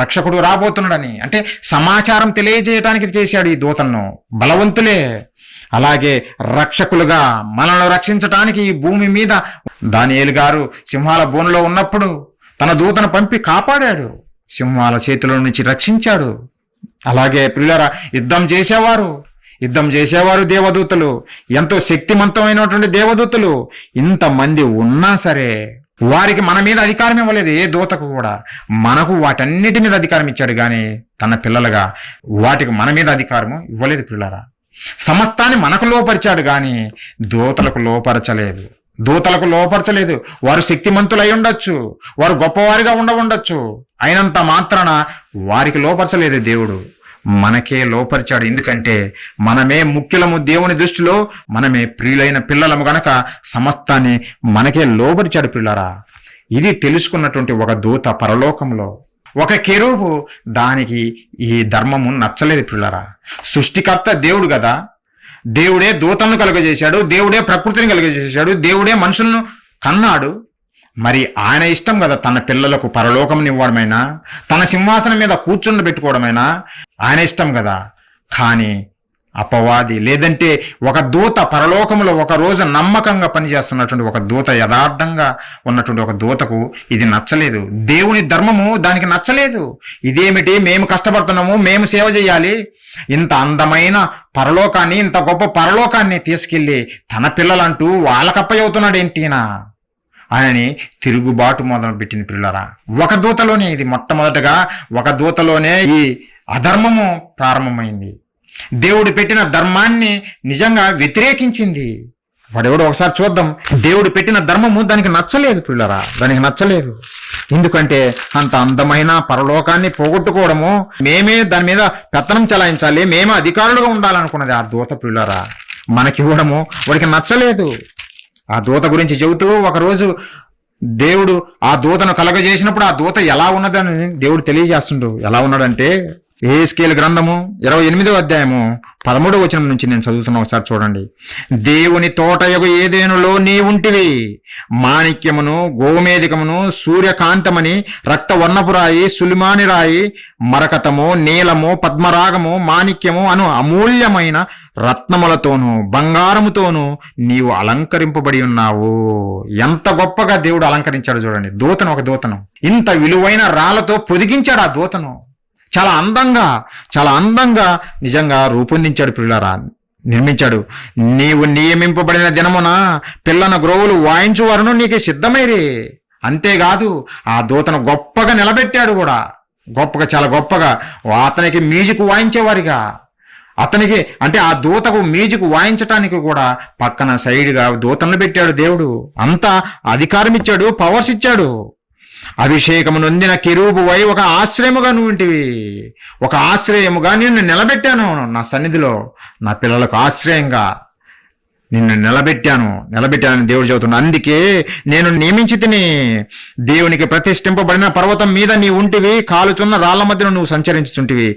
S1: రక్షకుడు రాబోతున్నాడని. అంటే సమాచారం తెలియజేయడానికి చేశాడు ఈ దూతలను. బలవంతులే. అలాగే రక్షకులుగా మనల్ని రక్షించటానికి ఈ భూమి మీద దానియేలు గారు సింహాల బోనులో ఉన్నప్పుడు తన దూతను పంపి కాపాడాడు, సింహాల చేతుల నుంచి రక్షించాడు. అలాగే పిల్లరా యుద్ధం చేసేవారు దేవదూతలు, ఎంతో శక్తివంతమైనటువంటి దేవదూతలు. ఇంతమంది ఉన్నా సరే వారికి మన మీద అధికారం ఇవ్వలేదు, ఏ దూతకు కూడా. మనకు వాటన్నిటి మీద అధికారం ఇచ్చాడు, కానీ తన పిల్లలుగా వాటికి మన మీద అధికారము ఇవ్వలేదు పిల్లరా. సమస్తాన్ని మనకు లోపరిచాడు, కానీ దూతలకు లోపరచలేదు. వారు శక్తిమంతులై ఉండొచ్చు, వారు గొప్పవారిగా ఉండవచ్చు, అయినంత మాత్రాన వారికి లోపరచలేదు దేవుడు. మనకే లోపరిచాడు. ఎందుకంటే మనమే ముఖ్యులము దేవుని దృష్టిలో, మనమే ప్రియులైన పిల్లలము గనక సమస్తాన్ని మనకే లోపరిచాడు పిల్లరా. ఇది తెలుసుకున్నటువంటి ఒక దూత పరలోకంలో, ఒక కెరూబు, దానికి ఈ ధర్మము నచ్చలేదు పిల్లరా. సృష్టికర్త దేవుడు కదా, దేవుడే దూతలను కలుగజేశాడు, దేవుడే ప్రకృతిని కలుగజేశాడు, దేవుడే మనుషులను కన్నాడు. మరి ఆయన ఇష్టం కదా తన పిల్లలకు పరలోకం ఇవ్వడమైనా, తన సింహాసనం మీద కూర్చుండబెట్టుకోవడమైనా ఆయన ఇష్టం కదా. కానీ అపవాది లేదంటే ఒక దూత పరలోకంలో ఒక రోజు నమ్మకంగా పనిచేస్తున్నటువంటి ఒక దూత, యథార్థంగా ఉన్నటువంటి ఒక దూతకు ఇది నచ్చలేదు. దేవుని ధర్మము దానికి నచ్చలేదు. ఇదేమిటి, మేము కష్టపడుతున్నాము, మేము సేవ చేయాలి, ఇంత అందమైన పరలోకాన్ని, ఇంత గొప్ప పరలోకాన్ని తీసుకెళ్ళి తన పిల్లలంటూ వాళ్ళకప్పయ్యవుతున్నాడు ఏంటినా అని తిరుగుబాటు మొదలుపెట్టింది. పిల్లరా, ఒక దూతలోనే ఇది మొట్టమొదటగా ఒక దూతలోనే ఈ అధర్మము ప్రారంభమైంది. దేవుడు పెట్టిన ధర్మాన్ని నిజంగా వ్యతిరేకించింది. వాడెవడో ఒకసారి చూద్దాం. దేవుడు పెట్టిన ధర్మము దానికి నచ్చలేదు పిల్లరా, దానికి నచ్చలేదు. ఎందుకంటే అంత అందమైన పరలోకాన్ని పోగొట్టుకోవడము, మేమే దాని మీద పెత్తనం చలాయించాలి, మేమే అధికారులుగా ఉండాలనుకున్నది ఆ దూత పిల్లరా. మనకి ఇవ్వడము వాడికి నచ్చలేదు. ఆ దూత గురించి చెబుతూ ఒకరోజు దేవుడు ఆ దూతను కలగజేసినప్పుడు ఆ దూత ఎలా ఉన్నదని దేవుడు తెలియజేస్తుండ్రు. ఎలా ఉన్నాడంటే యెహెజ్కేలు గ్రంథము 28వ అధ్యాయము 13వ వచనం నుంచి నేను చదువుతున్నా, ఒకసారి చూడండి. దేవుని తోటయగు ఏదేనులో నీ ఉంటివి, మాణిక్యమును, గోమేధికమును, సూర్యకాంతమని, రక్తవర్ణపు రాయి, సులిమాని రాయి, మరకతము, నీలము, పద్మరాగము, మాణిక్యము అను అమూల్యమైన రత్నములతోనూ బంగారముతోనూ నీవు అలంకరింపబడి ఉన్నావు. ఎంత గొప్పగా దేవుడు అలంకరించాడు చూడండి దూతను. ఒక దూతను ఇంత విలువైన రాళ్లతో పొదిగించాడు. ఆ దూతను చాలా అందంగా నిజంగా రూపొందించాడు పిల్లరా, నిర్మించాడు. నీవు నియమింపబడిన దినమున పిల్లన గ్రోవులు వాయించువారును నీకు సిద్ధమైరి. అంతేకాదు ఆ దూతను గొప్పగా నిలబెట్టాడు కూడా, చాలా గొప్పగా. అతనికి మ్యూజిక్ వాయించేవారిగా, అతనికి అంటే ఆ దూతకు మ్యూజిక్ వాయించటానికి కూడా పక్కన సైడ్గా దూతలను పెట్టాడు దేవుడు. అంతా అధికారం ఇచ్చాడు, పవర్స్ ఇచ్చాడు. అభిషేకము నొందిన కెరూబువై ఒక ఆశ్రయముగా నువ్వుంటివి, ఒక ఆశ్రయముగా నిన్ను నిలబెట్టాను నా సన్నిధిలో, నా పిల్లలకు ఆశ్రయంగా నిన్ను నిలబెట్టానని దేవుడు చెబుతున్నాడు. అందుకే నేను నియమించి తిని దేవునికి ప్రతిష్ఠింపబడిన పర్వతం మీద నీ ఉంటివి, కాలుచున్న రాళ్ల మధ్యలో నువ్వు సంచరించుచుంటివి.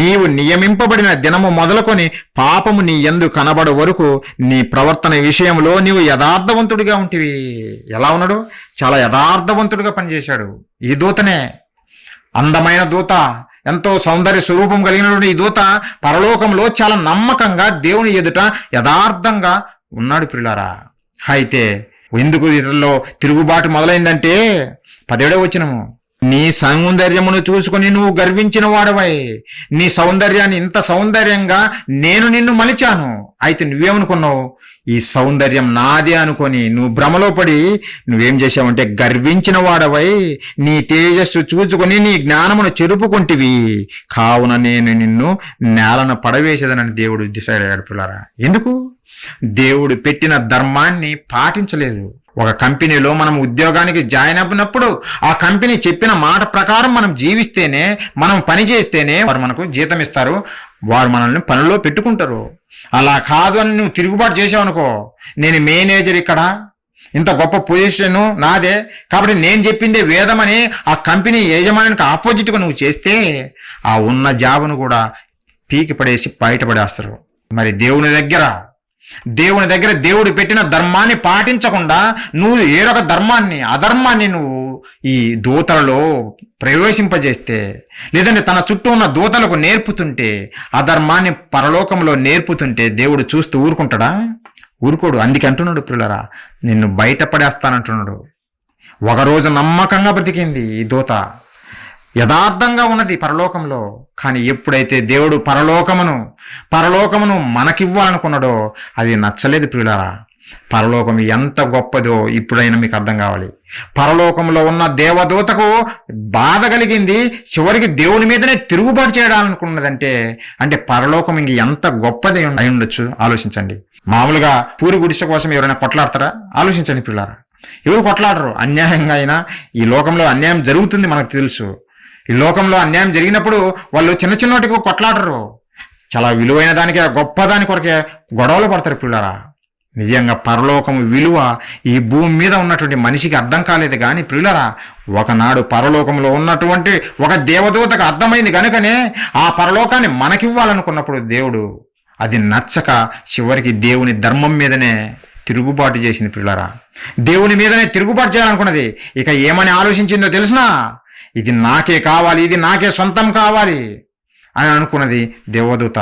S1: నీవు నియమింపబడిన దినము మొదలుకొని పాపము నీ యందు కనబడు వరకు నీ ప్రవర్తన విషయంలో నీవు యథార్థవంతుడిగా ఉంటివి. ఎలా ఉన్నాడు? చాలా యథార్థవంతుడిగా పనిచేశాడు. ఈ దూతనే, అందమైన దూత, ఎంతో సౌందర్య స్వరూపం కలిగినటువంటి ఈ దూత పరలోకంలో చాలా నమ్మకంగా దేవుని ఎదుట యథార్థంగా ఉన్నాడు పిల్లారా. అయితే ఎందుకు ఇతరులో తిరుగుబాటు మొదలైందంటే 17వ వచనము, నీ సౌందర్యమును చూసుకుని నువ్వు గర్వించిన వాడవై, నీ సౌందర్యాన్ని ఇంత సౌందర్యంగా నేను నిన్ను మలిచాను. అయితే నువ్వేమనుకున్నావు? ఈ సౌందర్యం నాదే అనుకొని నువ్వు భ్రమలో పడి నువ్వేం చేసావంటే గర్వించిన వాడవై నీ తేజస్సు చూచుకొని నీ జ్ఞానమును చెరుపుకుంటివి. కావున నేను నిన్ను నేలను పడవేసేదనని దేవుడు డిసైడ్ అయ్యాడు పిల్లారా. ఎందుకు? దేవుడు పెట్టిన ధర్మాన్ని పాటించలేదు. ఒక కంపెనీలో మనం ఉద్యోగానికి జాయిన్ అయినప్పుడు ఆ కంపెనీ చెప్పిన మాట ప్రకారం మనం జీవిస్తేనే, మనం పని చేస్తేనే వారు మనకు జీతం ఇస్తారు, వారు మనల్ని పనిలో పెట్టుకుంటారు. అలా కాదు అని నువ్వు తిరుగుబాటు చేసావనుకో, నేను మేనేజర్, ఇక్కడ ఇంత గొప్ప పొజిషన్ నాదే కాబట్టి నేను చెప్పిందే వేదమని ఆ కంపెనీ యజమానికి ఆపోజిట్గా నువ్వు చేస్తే ఆ ఉన్న జాబును కూడా పీకి పడేసి బయటపడేస్తారు. మరి దేవుని దగ్గర దేవుడు పెట్టిన ధర్మాన్ని పాటించకుండా నువ్వు ఏరొక ధర్మాన్ని, అధర్మాన్ని నువ్వు ఈ దూతలలో ప్రవేశింపజేస్తే, లేదంటే తన చుట్టూ ఉన్న దూతలకు నేర్పుతుంటే, అధర్మాన్ని పరలోకంలో నేర్పుతుంటే దేవుడు చూస్తూ ఊరుకుంటాడా? ఊరుకోడు. అందుకే అంటున్నాడు పిల్లరా, నిన్ను బయటపడేస్తానంటున్నాడు. ఒకరోజు నమ్మకంగా బ్రతికింది ఈ దూత, యథార్థంగా ఉన్నది పరలోకంలో. కానీ ఎప్పుడైతే దేవుడు పరలోకమును మనకివ్వాలనుకున్నాడో అది నచ్చలేదు ప్రియులారా. పరలోకం ఎంత గొప్పదో ఇప్పుడైనా మీకు అర్థం కావాలి. పరలోకంలో ఉన్న దేవదూతకు బాధ కలిగింది, చివరికి దేవుని మీదనే తిరుగుబాటు చేయాలనుకున్నదంటే అంటే పరలోకం ఇంక ఎంత గొప్పది అయి ఉండొచ్చు ఆలోచించండి. మామూలుగా పూరి గుడిసె కోసం ఎవరైనా కొట్లాడతారా? ఆలోచించండి పిల్లారా. ఎవరు కొట్లాడరు. అన్యాయంగా అయినా ఈ లోకంలో అన్యాయం జరుగుతుంది, మనకు తెలుసు. ఈ లోకంలో అన్యాయం జరిగినప్పుడు వాళ్ళు చిన్న వాటికి కొట్లాడరు. చాలా విలువైన దానికి, గొప్ప దాని కొరకే గొడవలు పడతారు పిల్లరా. నిజంగా పరలోకం విలువ ఈ భూమి మీద ఉన్నటువంటి మనిషికి అర్థం కాలేదు. కానీ పిల్లరా, ఒకనాడు పరలోకంలో ఉన్నటువంటి ఒక దేవదూతకు అర్థమైంది కనుకనే ఆ పరలోకాన్ని మనకివ్వాలనుకున్నప్పుడు దేవుడు అది నచ్చక చివరికి దేవుని ధర్మం మీదనే తిరుగుబాటు చేసింది పిల్లరా. దేవుని మీదనే తిరుగుబాటు చేయాలనుకున్నది. ఇక ఏమని ఆలోచించిందో తెలిసినా, ఇది నాకే కావాలి, ఇది నాకే సొంతం కావాలి అని అనుకున్నది దేవదూత.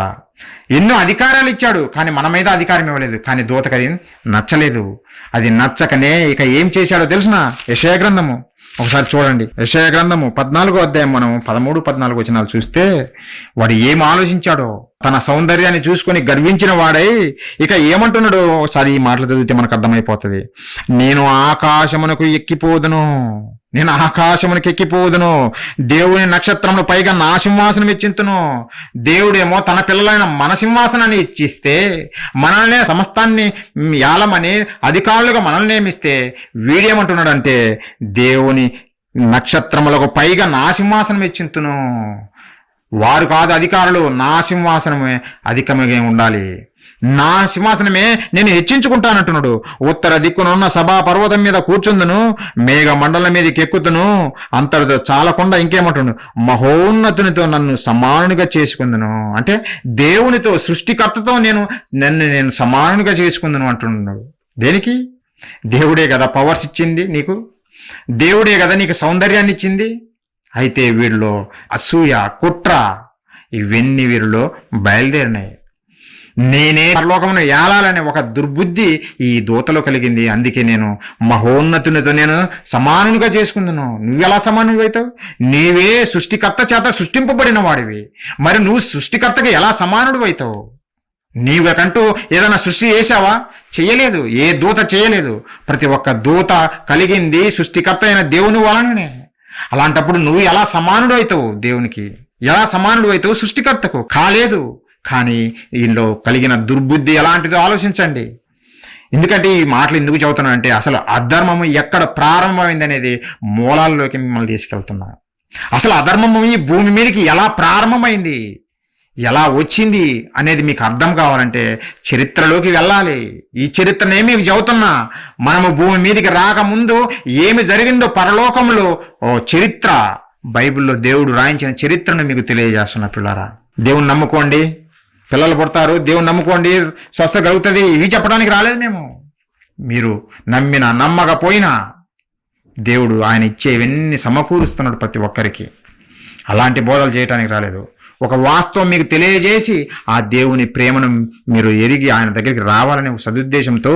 S1: ఎన్నో అధికారాలు ఇచ్చాడు, కానీ మన మీద అధికారం ఇవ్వలేదు. కానీ దూతకు అది నచ్చలేదు. అది నచ్చకనే ఇక ఏం చేశాడో తెలుసునా? యెషయా గ్రంథము ఒకసారి చూడండి. యెషయా గ్రంథము 14వ అధ్యాయం మనం 13, 14 వచనాలు చూస్తే వాడు ఏం ఆలోచించాడో, తన సౌందర్యాన్ని చూసుకొని గర్వించిన వాడై ఇక ఏమంటున్నాడో ఒకసారి ఈ మాటలు చదివితే మనకు అర్థమైపోతుంది. నేను ఆకాశమునకు ఎక్కిపోదును, నేను ఆకాశమునికి ఎక్కిపోదును, దేవుని నక్షత్రమును పైగా నా సింహాసనం ఇచ్చింతును. దేవుడేమో తన పిల్లలైన మన సింహాసనాన్ని ఇచ్చిస్తే, మనల్ని సమస్తాన్ని యాలమని అధికారులుగా మనల్ని నియమిస్తే, వీడేమంటున్నాడంటే దేవుని నక్షత్రములకు పైగా నా సింహాసనం ఇచ్చింతును. వారు కాదు అధికారులు, నా సింహాసనమే అధికముగా ఉండాలి, నా సింహాసనమే నేను హెచ్చించుకుంటానంటున్నాడు. ఉత్తర దిక్కునున్న సభా పర్వతం మీద కూర్చుందును, మేఘ మండలం మీదకి ఎక్కుతును, అంతటితో చాలకుండా ఇంకేమంటున్నాడు, మహోన్నతునితో నన్ను సమానునిగా చేసుకుందును. అంటే దేవునితో, సృష్టికర్తతో నన్ను సమానునిగా చేసుకుందును అంటున్నాడు. దేనికి? దేవుడే కదా పవర్స్ ఇచ్చింది నీకు, దేవుడే కదా నీకు సౌందర్యాన్ని ఇచ్చింది. అయితే వీరిలో అసూయ, కుట్ర ఇవన్నీ వీరిలో బయలుదేరినాయి. నేనే పరలోకమును ఏలాలనే ఒక దుర్బుద్ధి ఈ దూతలో కలిగింది. అందుకే నేను మహోన్నతునితో నేను సమానునిగా చేసుకుందును. నువ్వెలా సమానుడు అవుతావు? నీవే సృష్టికర్త చేత సృష్టింపబడిన వాడివి, మరి నువ్వు సృష్టికర్తగా ఎలా సమానుడు అవుతావు? నీవకంటూ ఏదైనా సృష్టి చేశావా? చేయలేదు. ఏ దూత చేయలేదు. ప్రతి ఒక్క దూత కలిగింది సృష్టికర్త అయిన దేవుని వలననే. అలాంటప్పుడు నువ్వు ఎలా సమానుడు అవుతావు? దేవునికి ఎలా సమానుడు అవుతావు? సృష్టికర్తకు కాలేదు. కానీ దీనిలో కలిగిన దుర్బుద్ధి ఎలాంటిదో ఆలోచించండి. ఎందుకంటే ఈ మాటలు ఎందుకు చదువుతున్నానంటే, అసలు అధర్మము ఎక్కడ ప్రారంభమైంది అనేది మూలాల్లోకి మిమ్మల్ని తీసుకెళ్తున్నా. అసలు అధర్మము ఈ భూమి మీదకి ఎలా ప్రారంభమైంది, ఎలా వచ్చింది అనేది మీకు అర్థం కావాలంటే చరిత్రలోకి వెళ్ళాలి. ఈ చరిత్రనే మీకు చెబుతున్నా. మనము భూమి మీదకి రాకముందు ఏమి జరిగిందో పరలోకంలో చరిత్ర, బైబిల్లో దేవుడు రాయించిన చరిత్రను మీకు తెలియజేస్తున్న పిల్లరా. దేవుని నమ్ముకోండి, పిల్లలు పుడతారు, దేవుని నమ్ముకోండి, స్వస్థ కలుగుతుంది, ఇవి చెప్పడానికి రాలేదు మేము. మీరు నమ్మినా నమ్మకపోయినా దేవుడు ఆయన ఇచ్చేవన్నీ సమకూరుస్తున్నాడు ప్రతి ఒక్కరికి. అలాంటి బోధలు చేయడానికి రాలేదు. ఒక వాస్తవం మీకు తెలియజేసి ఆ దేవుని ప్రేమను మీరు ఎరిగి ఆయన దగ్గరికి రావాలనే సదుద్దేశంతో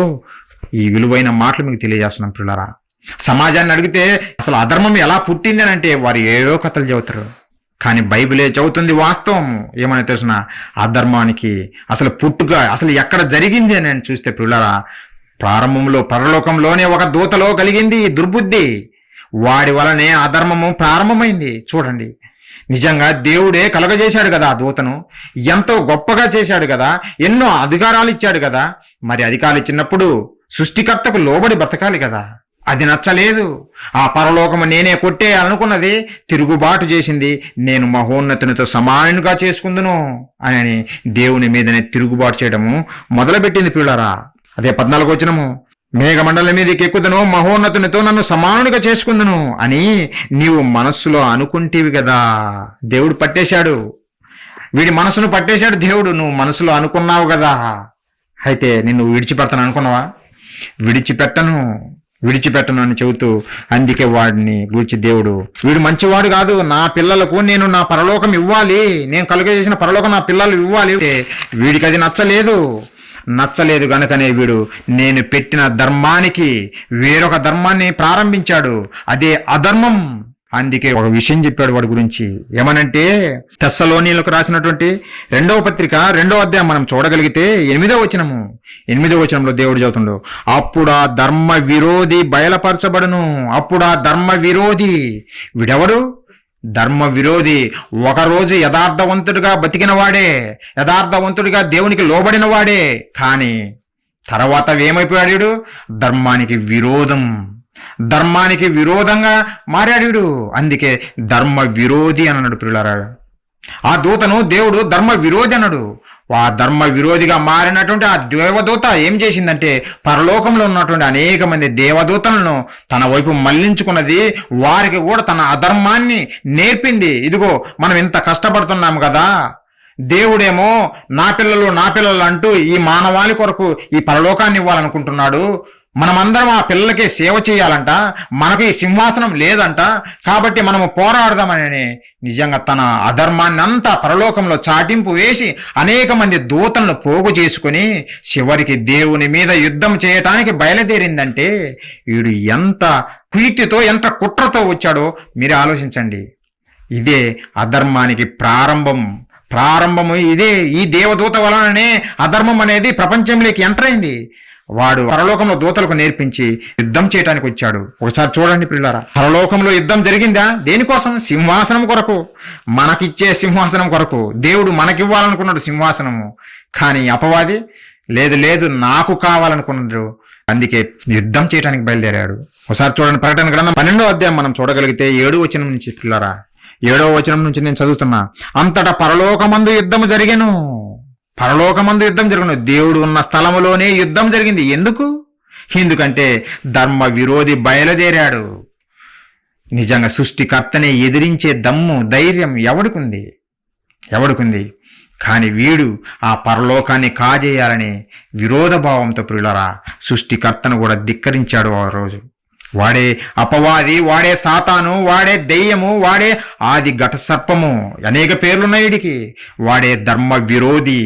S1: ఈ విలువైన మాటలు మీకు తెలియజేస్తున్నాం పిల్లరా. సమాజాన్ని అడిగితే అసలు అధర్మం ఎలా పుట్టింది అని అంటే వారు ఏవో కథలు చెబుతారు. కానీ బైబిలే చెబుతుంది వాస్తవం. ఏమని తెలిసిన అధర్మానికి అసలు పుట్టుక అసలు ఎక్కడ జరిగింది అని చూస్తే పిల్లరా, ప్రారంభంలో పరలోకంలోనే ఒక దూతలో కలిగింది దుర్బుద్ధి. వాడి వలనే అధర్మము ప్రారంభమైంది. చూడండి, నిజంగా దేవుడే కలగజేశాడు కదా ఆ దూతను, ఎంతో గొప్పగా చేశాడు కదా, ఎన్నో అధికారాలు ఇచ్చాడు కదా. మరి అధికారాలు ఇచ్చినప్పుడు సృష్టికర్తకు లోబడి బ్రతకాలి కదా. అది నచ్చలేదు. ఆ పరలోకము నేనే కొట్టేయాలనుకున్నది, తిరుగుబాటు చేసింది. నేను మహోన్నతునితో సమానుగా చేసుకుందును అని దేవుని మీదనే తిరుగుబాటు చేయడము మొదలుపెట్టింది పిల్లరా. అదే 14వ వచనము, మేఘమండలం మీదకి ఎక్కుదును, మహోన్నతునితో నన్ను సమానుగా చేసుకుందును అని నీవు మనస్సులో అనుకుంటేవి కదా. దేవుడు పట్టేశాడు, వీడి మనసును పట్టేశాడు దేవుడు. నువ్వు మనసులో అనుకున్నావు కదా. అయితే నిన్ను విడిచిపెడతాను అనుకున్నావా? విడిచిపెట్టను అని చెబుతూ, అందుకే వాడిని గూర్చి దేవుడు, వీడు మంచివాడు కాదు, నా పిల్లలకు నేను నా పరలోకం ఇవ్వాలి, నేను కలుగజేసిన పరలోకం నా పిల్లలు ఇవ్వాలి. వీడికి అది నచ్చలేదు గనుకనే వీడు నేను పెట్టిన ధర్మానికి వేరొక ధర్మాన్ని ప్రారంభించాడు, అదే అధర్మం. అందుకే ఒక విషయం చెప్పాడు వాడి గురించి. ఏమనంటే, తెస్సలోనీయులకు రాసినటువంటి 2వ పత్రిక 2వ అధ్యాయం మనం చూడగలిగితే 8వ వచనంలో దేవుడు చెబుతుండు, అప్పుడు ఆ ధర్మ విరోధి బయలుపరచబడును. అప్పుడు ఆ ధర్మ విరోధి, వీడెవడు? ధర్మ విరోధి. ఒకరోజు యథార్థవంతుడిగా బతికిన వాడే, యథార్థవంతుడిగా దేవునికి లోబడిన వాడే. కానీ తర్వాత ఏమైపోయాడు? ధర్మానికి విరోధంగా మారాడు. అందుకే ధర్మ విరోధి అన్నాడు పిల్లరా. ఆ దూతను దేవుడు ధర్మ విరోధి అన్నాడు. ఆ ధర్మ విరోధిగా మారినటువంటి ఆ దేవదూత ఏం చేసిందంటే, పరలోకంలో ఉన్నటువంటి అనేక మంది దేవదూతలను తన వైపు మళ్లించుకున్నది. వారికి కూడా తన అధర్మాన్ని నేర్పింది. ఇదిగో మనం ఇంత కష్టపడుతున్నాం కదా, దేవుడేమో నా పిల్లలు అంటూ ఈ మానవాళి కొరకు ఈ పరలోకాన్ని ఇవ్వాలనుకుంటున్నాడు. మనమందరం ఆ పిల్లలకి సేవ చేయాలంట, మనకు ఈ సింహాసనం లేదంట, కాబట్టి మనము పోరాడదామని నిజంగా తన అధర్మాన్ని అంతా పరలోకంలో చాటింపు వేసి అనేక మంది దూతలను పోగు చేసుకుని చివరికి దేవుని మీద యుద్ధం చేయటానికి బయలుదేరిందంటే వీడు ఎంత కుయుక్తితో ఎంత కుట్రతో వచ్చాడో మీరు ఆలోచించండి. ఇదే అధర్మానికి ప్రారంభము ఇదే. ఈ దేవదూత వలననే అధర్మం అనేది ప్రపంచంలోకి ఎంటర్ అయింది. వాడు పరలోకంలో దూతలకు నేర్పించి యుద్ధం చేయడానికి వచ్చాడు. ఒకసారి చూడండి పిల్లారా, పరలోకంలో యుద్ధం జరిగిందా? దేనికోసం? సింహాసనం కొరకు, మనకిచ్చే సింహాసనం కొరకు. దేవుడు మనకివ్వాలనుకున్నాడు సింహాసనము, కానీ అపవాది లేదు లేదు నాకు కావాలనుకున్నాడు, అందుకే యుద్ధం చేయడానికి బయలుదేరాడు. ఒకసారి చూడండి, ప్రకటన గ్రంథం 12వ అధ్యాయం మనం చూడగలిగితే 7వ వచనం నుంచి పిల్లారా, 7వ వచనం నుంచి నేను చదువుతున్నా. అంతటా పరలోకమందు యుద్ధము జరిగెను. పరలోకమందు యుద్ధం జరుగును. దేవుడు ఉన్న స్థలములోనే యుద్ధం జరిగింది. ఎందుకంటే ధర్మ విరోధి బయలుదేరాడు. నిజంగా సృష్టికర్తనే ఎదిరించే దమ్ము ధైర్యం ఎవడికుంది? కానీ వీడు ఆ పరలోకాన్ని కాజేయాలని విరోధ భావంతో ప్రియులరా సృష్టికర్తను కూడా ధిక్కరించాడు ఆ రోజు. వాడే అపవాది, వాడే సాతాను, వాడే దెయ్యము, వాడే ఆది ఘట సర్పము, అనేక పేర్లున్నాయి వీడికి. వాడే ధర్మ విరోధి.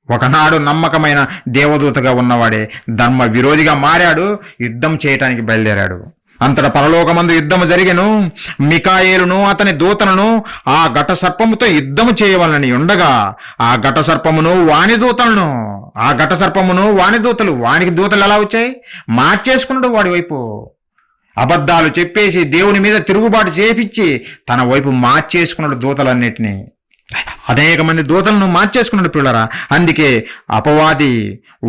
S1: ఒకనాడు నమ్మకమైన దేవదూతగా ఉన్నవాడే ధర్మ విరోధిగా మారాడు, యుద్ధం చేయటానికి బయలుదేరాడు. అంతటా పరలోకమందు యుద్ధము జరిగెను. మికాయేలును అతని దూతలను ఆ ఘట సర్పముతో యుద్ధము చేయవలనని ఉండగా ఆ ఘట సర్పమును వాని దూతలు వానికి దూతలు ఎలా వచ్చాయి? మార్చేసుకున్నాడు వాడి వైపు. అబద్ధాలు చెప్పేసి దేవుని మీద తిరుగుబాటు చేపించి తన వైపు మార్చేసుకున్నాడు దూతలన్నిటినీ. అనేక మంది దూతలను మార్చేసుకున్నాడు పిల్లరా. అందుకే అపవాది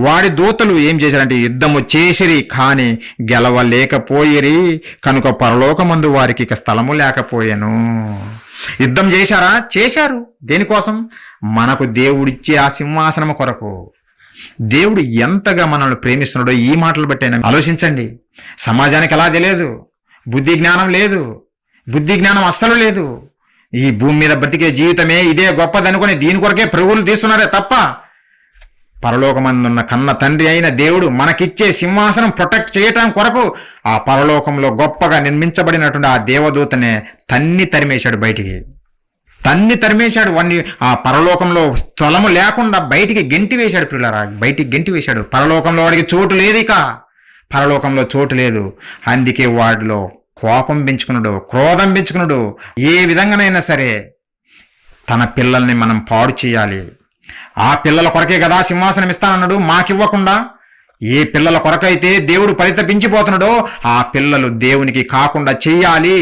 S1: వాడి దూతలు ఏం చేశారంటే యుద్ధము చేసిరి, కానీ గెలవలేకపోయిరి. కనుక పరలోకమందు వారికి ఇక స్థలము లేకపోయాను. యుద్ధం చేశారా? చేశారు. దేనికోసం? మనకు దేవుడిచ్చే ఆ సింహాసనము కొరకు. దేవుడు ఎంతగా మనల్ని ప్రేమిస్తున్నాడో ఈ మాటలు బట్టి అయినా ఆలోచించండి. సమాజానికి అలా తెలియదు, బుద్ధి జ్ఞానం లేదు, బుద్ధి జ్ఞానం అస్సలు లేదు. ఈ భూమి మీద బ్రతికే జీవితమే ఇదే గొప్పదనుకుని దీని కొరకే ప్రభువులు తీస్తున్నారే తప్ప పరలోకమందున్న కన్న తండ్రి అయిన దేవుడు మనకిచ్చే సింహాసనం ప్రొటెక్ట్ చేయటం కొరకు ఆ పరలోకంలో గొప్పగా నిర్మించబడినటువంటి ఆ దేవదూతనే తన్ని తరిమేశాడు. వాడిని ఆ పరలోకంలో స్థలము లేకుండా బయటికి గెంటి వేశాడు పిల్లరా. బయటికి గెంటి వేశాడు. పరలోకంలో వాడికి చోటు లేదు. ఇక పరలోకంలో చోటు లేదు. అందుకే వాడిలో కోపం పెంచుకున్నాడు, క్రోధం పెంచుకున్నాడు. ఏ విధంగానైనా సరే తన పిల్లల్ని మనం పాడు చేయాలి. ఆ పిల్లల కొరకే కదా సింహాసనం ఇస్తానన్నాడు. మాకివ్వకుండా ఏ పిల్లల కొరకైతే దేవుడు పరితపించిపోతున్నాడో ఆ పిల్లలు దేవునికి కాకుండా చెయ్యాలి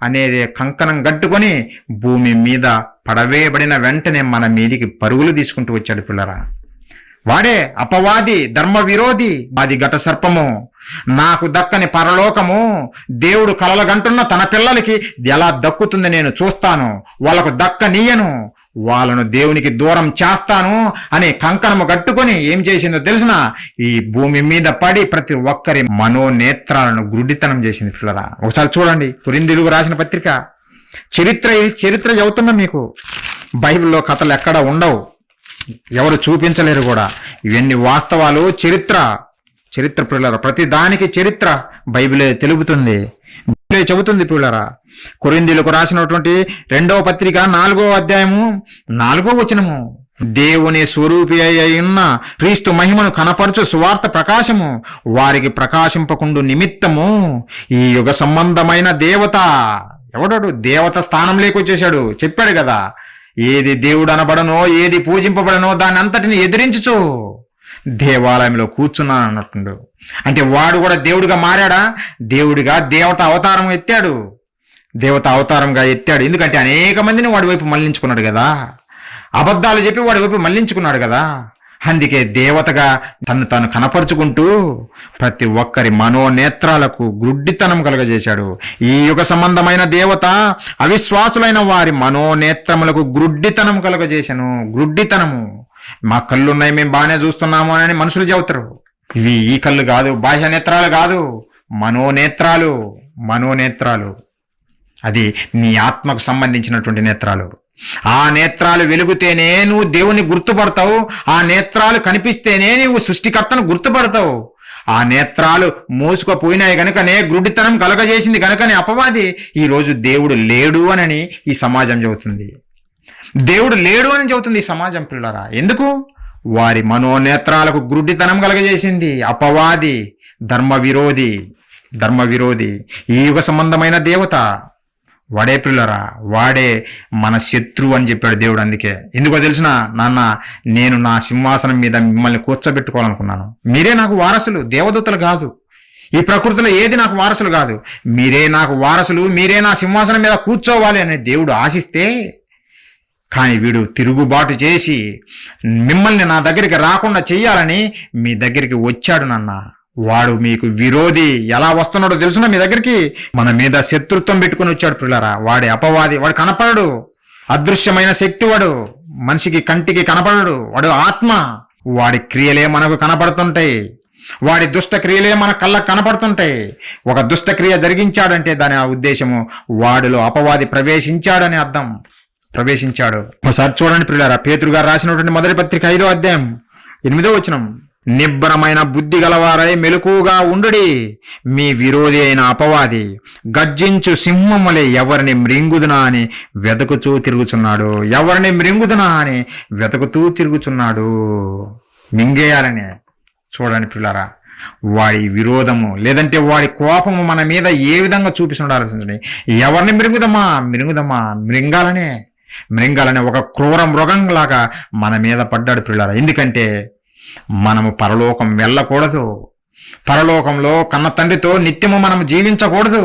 S1: అనేది కంకణం గట్టుకొని భూమి మీద పడవేయబడిన వెంటనే మన మీదికి పరుగులు తీసుకుంటూ వచ్చాడు పిల్లరా. వాడే అపవాది, ధర్మ విరోధి, అది ఘట సర్పము. నాకు దక్కని పరలోకము దేవుడు కలలుగంటున్న తన పిల్లలకి ఎలా దక్కుతుంది నేను చూస్తాను, వాళ్ళకు దక్కనీయను, వాళ్ళను దేవునికి దూరం చేస్తాను అనే కంకణము కట్టుకొని ఏం చేసిందో తెలిసిన ఈ భూమి మీద పడి ప్రతి ఒక్కరి మనోనేత్రాలను గుడ్డితనం చేసింది పిల్లరా. ఒకసారి చూడండి, కొరింథీయులకు రాసిన పత్రిక. చరిత్ర చెబుతున్నా మీకు. బైబిల్లో కథలు ఎక్కడ ఉండవు, ఎవరు చూపించలేరు కూడా. ఇవన్నీ వాస్తవాలు. చరిత్ర పిల్లరా. ప్రతి దానికి చరిత్ర బైబిలే తెలుపుతుంది, బైబిలే చెబుతుంది పిల్లరా. కొరింథీయులకు రాసినటువంటి 2వ పత్రిక 4వ అధ్యాయము 4వ వచనము. దేవుని స్వరూపి అయిన క్రీస్తు మహిమను కనపరచు సువార్త ప్రకాశము వారికి ప్రకాశింపకుండు నిమిత్తము ఈ యుగ సంబంధమైన దేవత. ఎవడాడు? దేవత స్థానం లేకొచ్చేశాడు. చెప్పాడు కదా, ఏది దేవుడు అనబడనో ఏది పూజింపబడనో దాన్ని అంతటిని ఎదిరించుచు దేవాలయంలో కూర్చున్నాను అన్నట్టుండు. అంటే వాడు కూడా దేవుడిగా మారాడా? దేవుడిగా దేవత అవతారం ఎత్తాడు. ఎందుకంటే అనేక మందిని వాడి వైపు మళ్లించుకున్నాడు కదా. అబద్ధాలు చెప్పి వాడి వైపు మళ్లించుకున్నాడు కదా. అందుకే దేవతగా తను కనపరుచుకుంటూ ప్రతి ఒక్కరి మనోనేత్రాలకు గుడ్డితనం కలుగజేశాడు. ఈ యుగ సంబంధమైన దేవత అవిశ్వాసులైన వారి మనోనేత్రములకు గుడ్డితనం కలుగజేశాను. గుడ్డితనము. మా కళ్ళున్నాయి, మేము బాగానే చూస్తున్నాము అని మనుషులు చెబుతారు. ఇవి ఈ కళ్ళు కాదు, బాహ్య నేత్రాలు కాదు, మనోనేత్రాలు. అది నీ ఆత్మకు సంబంధించినటువంటి నేత్రాలు. ఆ నేత్రాలు వెలుగుతేనే నువ్వు దేవుని గుర్తుపడతావు. ఆ నేత్రాలు కనిపిస్తేనే నువ్వు సృష్టికర్తను గుర్తుపడతావు. ఆ నేత్రాలు మూసుకుపోయినాయి కనుకనే గుడ్డితనం కలగజేసింది కనుకనే అపవాది ఈరోజు దేవుడు లేడు అని ఈ సమాజం చెబుతుంది. దేవుడు లేడు అని చెబుతుంది ఈ సమాజం పిల్లరా. ఎందుకు? వారి మనోనేత్రాలకు గుడ్డితనం కలగజేసింది అపవాది, ధర్మ విరోధి, ఈ యుగ సంబంధమైన దేవత వాడే పిల్లరా. వాడే మన శత్రువు అని చెప్పాడు దేవుడు. అందుకే ఎందుకో తెలిసిన నాన్న, నేను నా సింహాసనం మీద మిమ్మల్ని కూర్చోబెట్టుకోవాలనుకున్నాను. మీరే నాకు వారసులు, దేవదూతలు కాదు. ఈ ప్రకృతిలో ఏది నాకు వారసులు కాదు. మీరే నాకు వారసులు, మీరే నా సింహాసనం మీద కూర్చోవాలి అని దేవుడు ఆశిస్తే, కానీ వీడు తిరుగుబాటు చేసి మిమ్మల్ని నా దగ్గరికి రాకుండా చెయ్యాలని మీ దగ్గరికి వచ్చాడు నాన్న. వాడు మీకు విరోధి. ఎలా వస్తున్నాడో తెలుసునా మీ దగ్గరికి? మన మీద శత్రుత్వం పెట్టుకుని వచ్చాడు పిల్లరా. వాడి అపవాది. వాడు కనపడడు, అదృశ్యమైన శక్తి. వాడు మనిషికి కంటికి కనపడడు. వాడు ఆత్మ. వాడి క్రియలే మనకు కనపడుతుంటాయి. వాడి దుష్ట క్రియలే మన కళ్ళకు కనపడుతుంటాయి. ఒక దుష్ట క్రియ జరిగించాడంటే దాని ఆ ఉద్దేశము వాడిలో అపవాది ప్రవేశించాడని అర్థం. ప్రవేశించాడు. ఒకసారి చూడండి పిల్లరా, పేతురు గారు రాసినటువంటి మొదటి పత్రిక 5వ అధ్యాయం 8వ వచనం. నిబ్బరమైన బుద్ధి గలవారై మెలకుగా ఉండుడి. మీ విరోధి అయిన అపవాది గర్జించు సింహములే ఎవరిని మృంగుదునా అని వెతుకుతూ తిరుగుచున్నాడు. ఎవరిని మృంగుదునా అని వెతుకుతూ తిరుగుచున్నాడు. మింగేయాలని. చూడండి పిల్లరా, వాడి విరోధము లేదంటే వాడి కోపము మన మీద ఏ విధంగా చూపిస్తున్నాడు ఆలోచించండి. ఎవరిని మృంగాలనే ఒక క్రూర మృగంలాగా మన మీద పడ్డాడు పిల్లరా. ఎందుకంటే మనము పరలోకం వెళ్ళకూడదు, పరలోకంలో కన్న తండ్రితో నిత్యము మనం జీవించకూడదు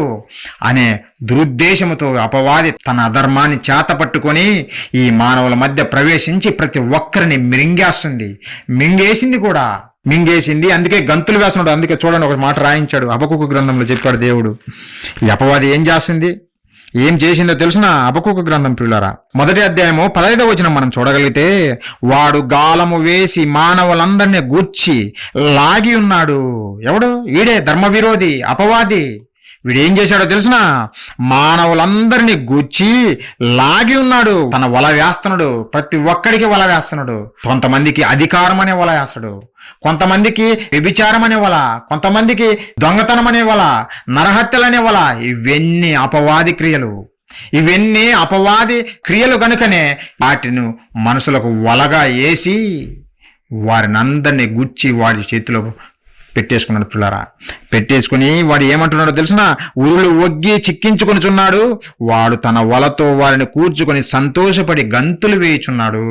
S1: అనే దురుద్దేశముతో అపవాది తన అధర్మాన్ని చేత పట్టుకొని ఈ మానవుల మధ్య ప్రవేశించి ప్రతి ఒక్కరిని మింగేసింది. అందుకే గంతులు వేస్తున్నాడు. అందుకే చూడండి, ఒక మాట రాయించాడు, హబక్కూకు గ్రంథంలో చెప్పాడు దేవుడు. ఈ అపవాది ఏం చేసిందో తెలుసునా? హబక్కూకు గ్రంథం పిల్లరా, మొదటి అధ్యాయము 15వ వచనం మనం చూడగలిగితే, వాడు గాలము వేసి మానవులందరినీ గూర్చి లాగి ఉన్నాడు. ఎవడు? వీడే ధర్మ విరోధి, అపవాది. వీడు ఏం చేశాడో తెలుసునా? మానవులందరినీ గూర్చి లాగి ఉన్నాడు. తన వల వేస్తున్నాడు. ప్రతి ఒక్కడికి వల వేస్తున్నాడు. కొంతమందికి అధికారం అనే వల వేస్తాడు, కొంతమందికి వ్యభిచారం అనే వల, కొంతమందికి దొంగతనం అనే వల, నరహత్యలనే వల. ఇవన్నీ అపవాది క్రియలు కనుకనే వాటిని మనుషులకు వలగా వేసి వారిని అందరినీ గుచ్చి వాడి చేతిలో పెట్టేసుకున్నాడు పిల్లరా. పెట్టేసుకుని వాడు ఏమంటున్నాడో తెలుసునా? ఉరులు ఒగ్గి చిక్కించుకొనిచున్నాడు. వాడు తన వలతో వారిని కూర్చుకొని సంతోషపడి గంతులు వేయుచున్నాడు.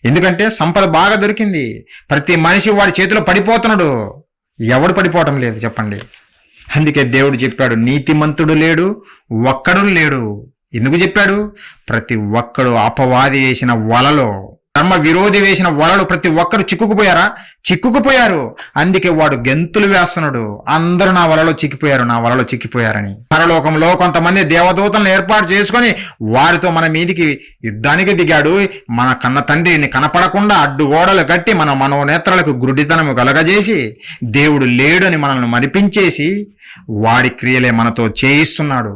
S1: ఎందుకంటే సంపద బాగా దొరికింది. ప్రతి మనిషి వాడి చేతిలో పడిపోతున్నాడు. ఎవడు పడిపోవటం లేదు చెప్పండి. అందుకే దేవుడు చెప్పాడు, నీతిమంతుడు లేడు, ఒక్కడు లేడు. ఎందుకు చెప్పాడు? ప్రతి ఒక్కడు అపవాది వేసిన వలలో, ధర్మ విరోధి వేసిన వలలు ప్రతి ఒక్కరు చిక్కుకుపోయారు. అందుకే వాడు గెంతులు వేస్తున్నాడు. అందరూ నా వలలో చిక్కిపోయారని. పరలోకంలో కొంతమంది దేవదూతలను ఏర్పాటు చేసుకొని వారితో మన మీదికి యుద్ధానికి దిగాడు. మన కన్న తండ్రిని కనపడకుండా అడ్డుగోడలు కట్టి మన మనోనేత్రాలకు గురుడితనము కలగజేసి దేవుడు లేడని మనల్ని మరిపించేసి వాడి క్రియలే మనతో చేయిస్తున్నాడు.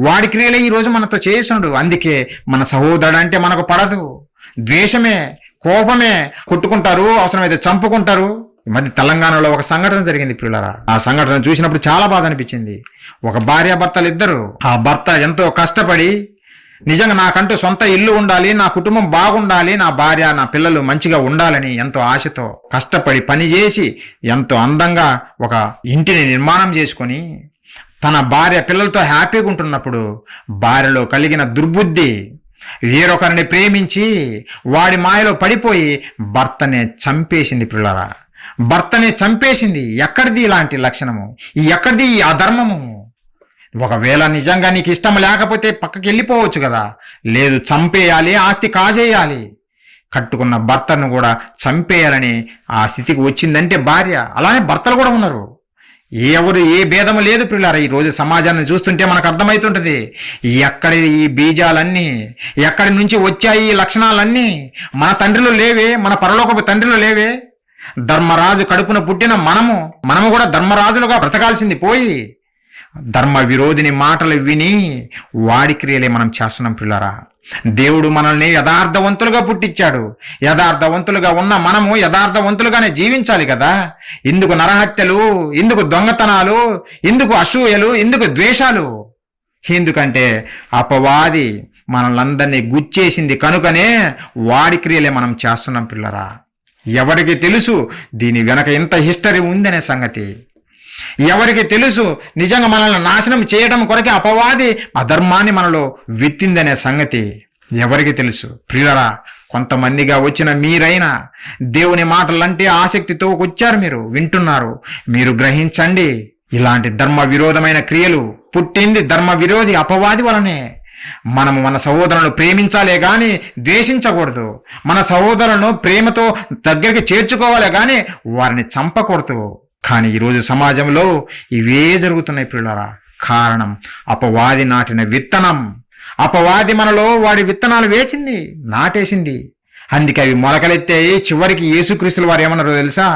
S1: వాడి క్రియలే ఈరోజు మనతో చేయిస్తున్నాడు. అందుకే మన సహోదరుడు అంటే మనకు పడదు. ద్వేషమే, కోపమే, కొట్టుకుంటారు, అవసరమైతే చంపుకుంటారు. ఈ మధ్య తెలంగాణలో ఒక సంఘటన జరిగింది పిల్లరా. ఆ సంఘటన చూసినప్పుడు చాలా బాధ అనిపించింది. ఒక భార్యాభర్తలు ఇద్దరు, ఆ భర్త ఎంతో కష్టపడి నిజంగా నాకంటూ సొంత ఇల్లు ఉండాలి, నా కుటుంబం బాగుండాలి, నా భార్య నా పిల్లలు మంచిగా ఉండాలని ఎంతో ఆశతో కష్టపడి పనిచేసి ఎంతో అందంగా ఒక ఇంటిని నిర్మాణం చేసుకొని తన భార్య పిల్లలతో హ్యాపీగా ఉంటున్నప్పుడు భార్యలో కలిగిన దుర్బుద్ధి వేరొకరిని ప్రేమించి వాడి మాయలో పడిపోయి భర్తనే చంపేసింది పిల్లరా. భర్తనే చంపేసింది. ఎక్కడిది ఇలాంటి లక్షణము? ఎక్కడిది ఈ అధర్మము? ఒకవేళ నిజంగా నీకు ఇష్టం లేకపోతే పక్కకి వెళ్ళిపోవచ్చు కదా. లేదు, చంపేయాలి, ఆస్తి కాజేయాలి. కట్టుకున్న భర్తను కూడా చంపేయాలని ఆ స్థితికి వచ్చిందంటే భార్య. అలానే భర్తలు కూడా ఉన్నారు. ఎవరు ఏ భేదము లేదు పిల్లారా. ఈ రోజు సమాజాన్ని చూస్తుంటే మనకు అర్థమవుతుంటది ఎక్కడి ఈ బీజాలన్నీ, ఎక్కడి నుంచి వచ్చాయి ఈ లక్షణాలన్నీ. మన తండ్రిలో లేవే, మన పరలోకపు తండ్రిలో లేవే. ధర్మరాజు కడుపున పుట్టిన మనము కూడా ధర్మరాజులుగా బ్రతకాల్సింది పోయి ధర్మ విరోధిని మాటలు విని వాడి క్రియలే మనం చేస్తున్నాం పిల్లారా. దేవుడు మనల్ని యథార్థవంతులుగా పుట్టించాడు. యథార్థవంతులుగా ఉన్న మనము యథార్థవంతులుగానే జీవించాలి కదా. ఎందుకు నరహత్యలు, ఎందుకు దొంగతనాలు, ఎందుకు అసూయలు, ఎందుకు ద్వేషాలు? ఎందుకంటే అపవాది మనల్ని గుచ్చేసింది కనుకనే వాడి క్రియలే మనం చేస్తున్నాం పిల్లరా. ఎవరికి తెలుసు దీని వెనక ఎంత హిస్టరీ ఉందనే సంగతి? ఎవరికి తెలుసు నిజంగా మనల్ని నాశనం చేయడం కొరకే అపవాది అధర్మాన్ని మనలో విత్తిందనే సంగతి? ఎవరికి తెలుసు? ప్రియులరా, కొంతమందిగా వచ్చిన మీరైనా దేవుని మాటలంటే ఆసక్తితో వచ్చారు, మీరు వింటున్నారు. మీరు గ్రహించండి, ఇలాంటి ధర్మ విరోధమైన క్రియలు పుట్టింది ధర్మ విరోధి అపవాది వలనే. మనము మన సహోదరులను ప్రేమించాలే గాని ద్వేషించకూడదు. మన సహోదరులను ప్రేమతో దగ్గరికి చేర్చుకోవాలే గాని వారిని చంపకూడదు. కానీ ఈరోజు సమాజంలో ఇవే జరుగుతున్నాయి ప్రియులారా. కారణం అపవాది నాటిన విత్తనం. అపవాది మనలో వాడి విత్తనాలు వేచింది, నాటేసింది. అందుకే అవి మొలకలెత్తాయి. చివరికి యేసుక్రీస్తుల వారు ఏమన్నారో తెలుసా?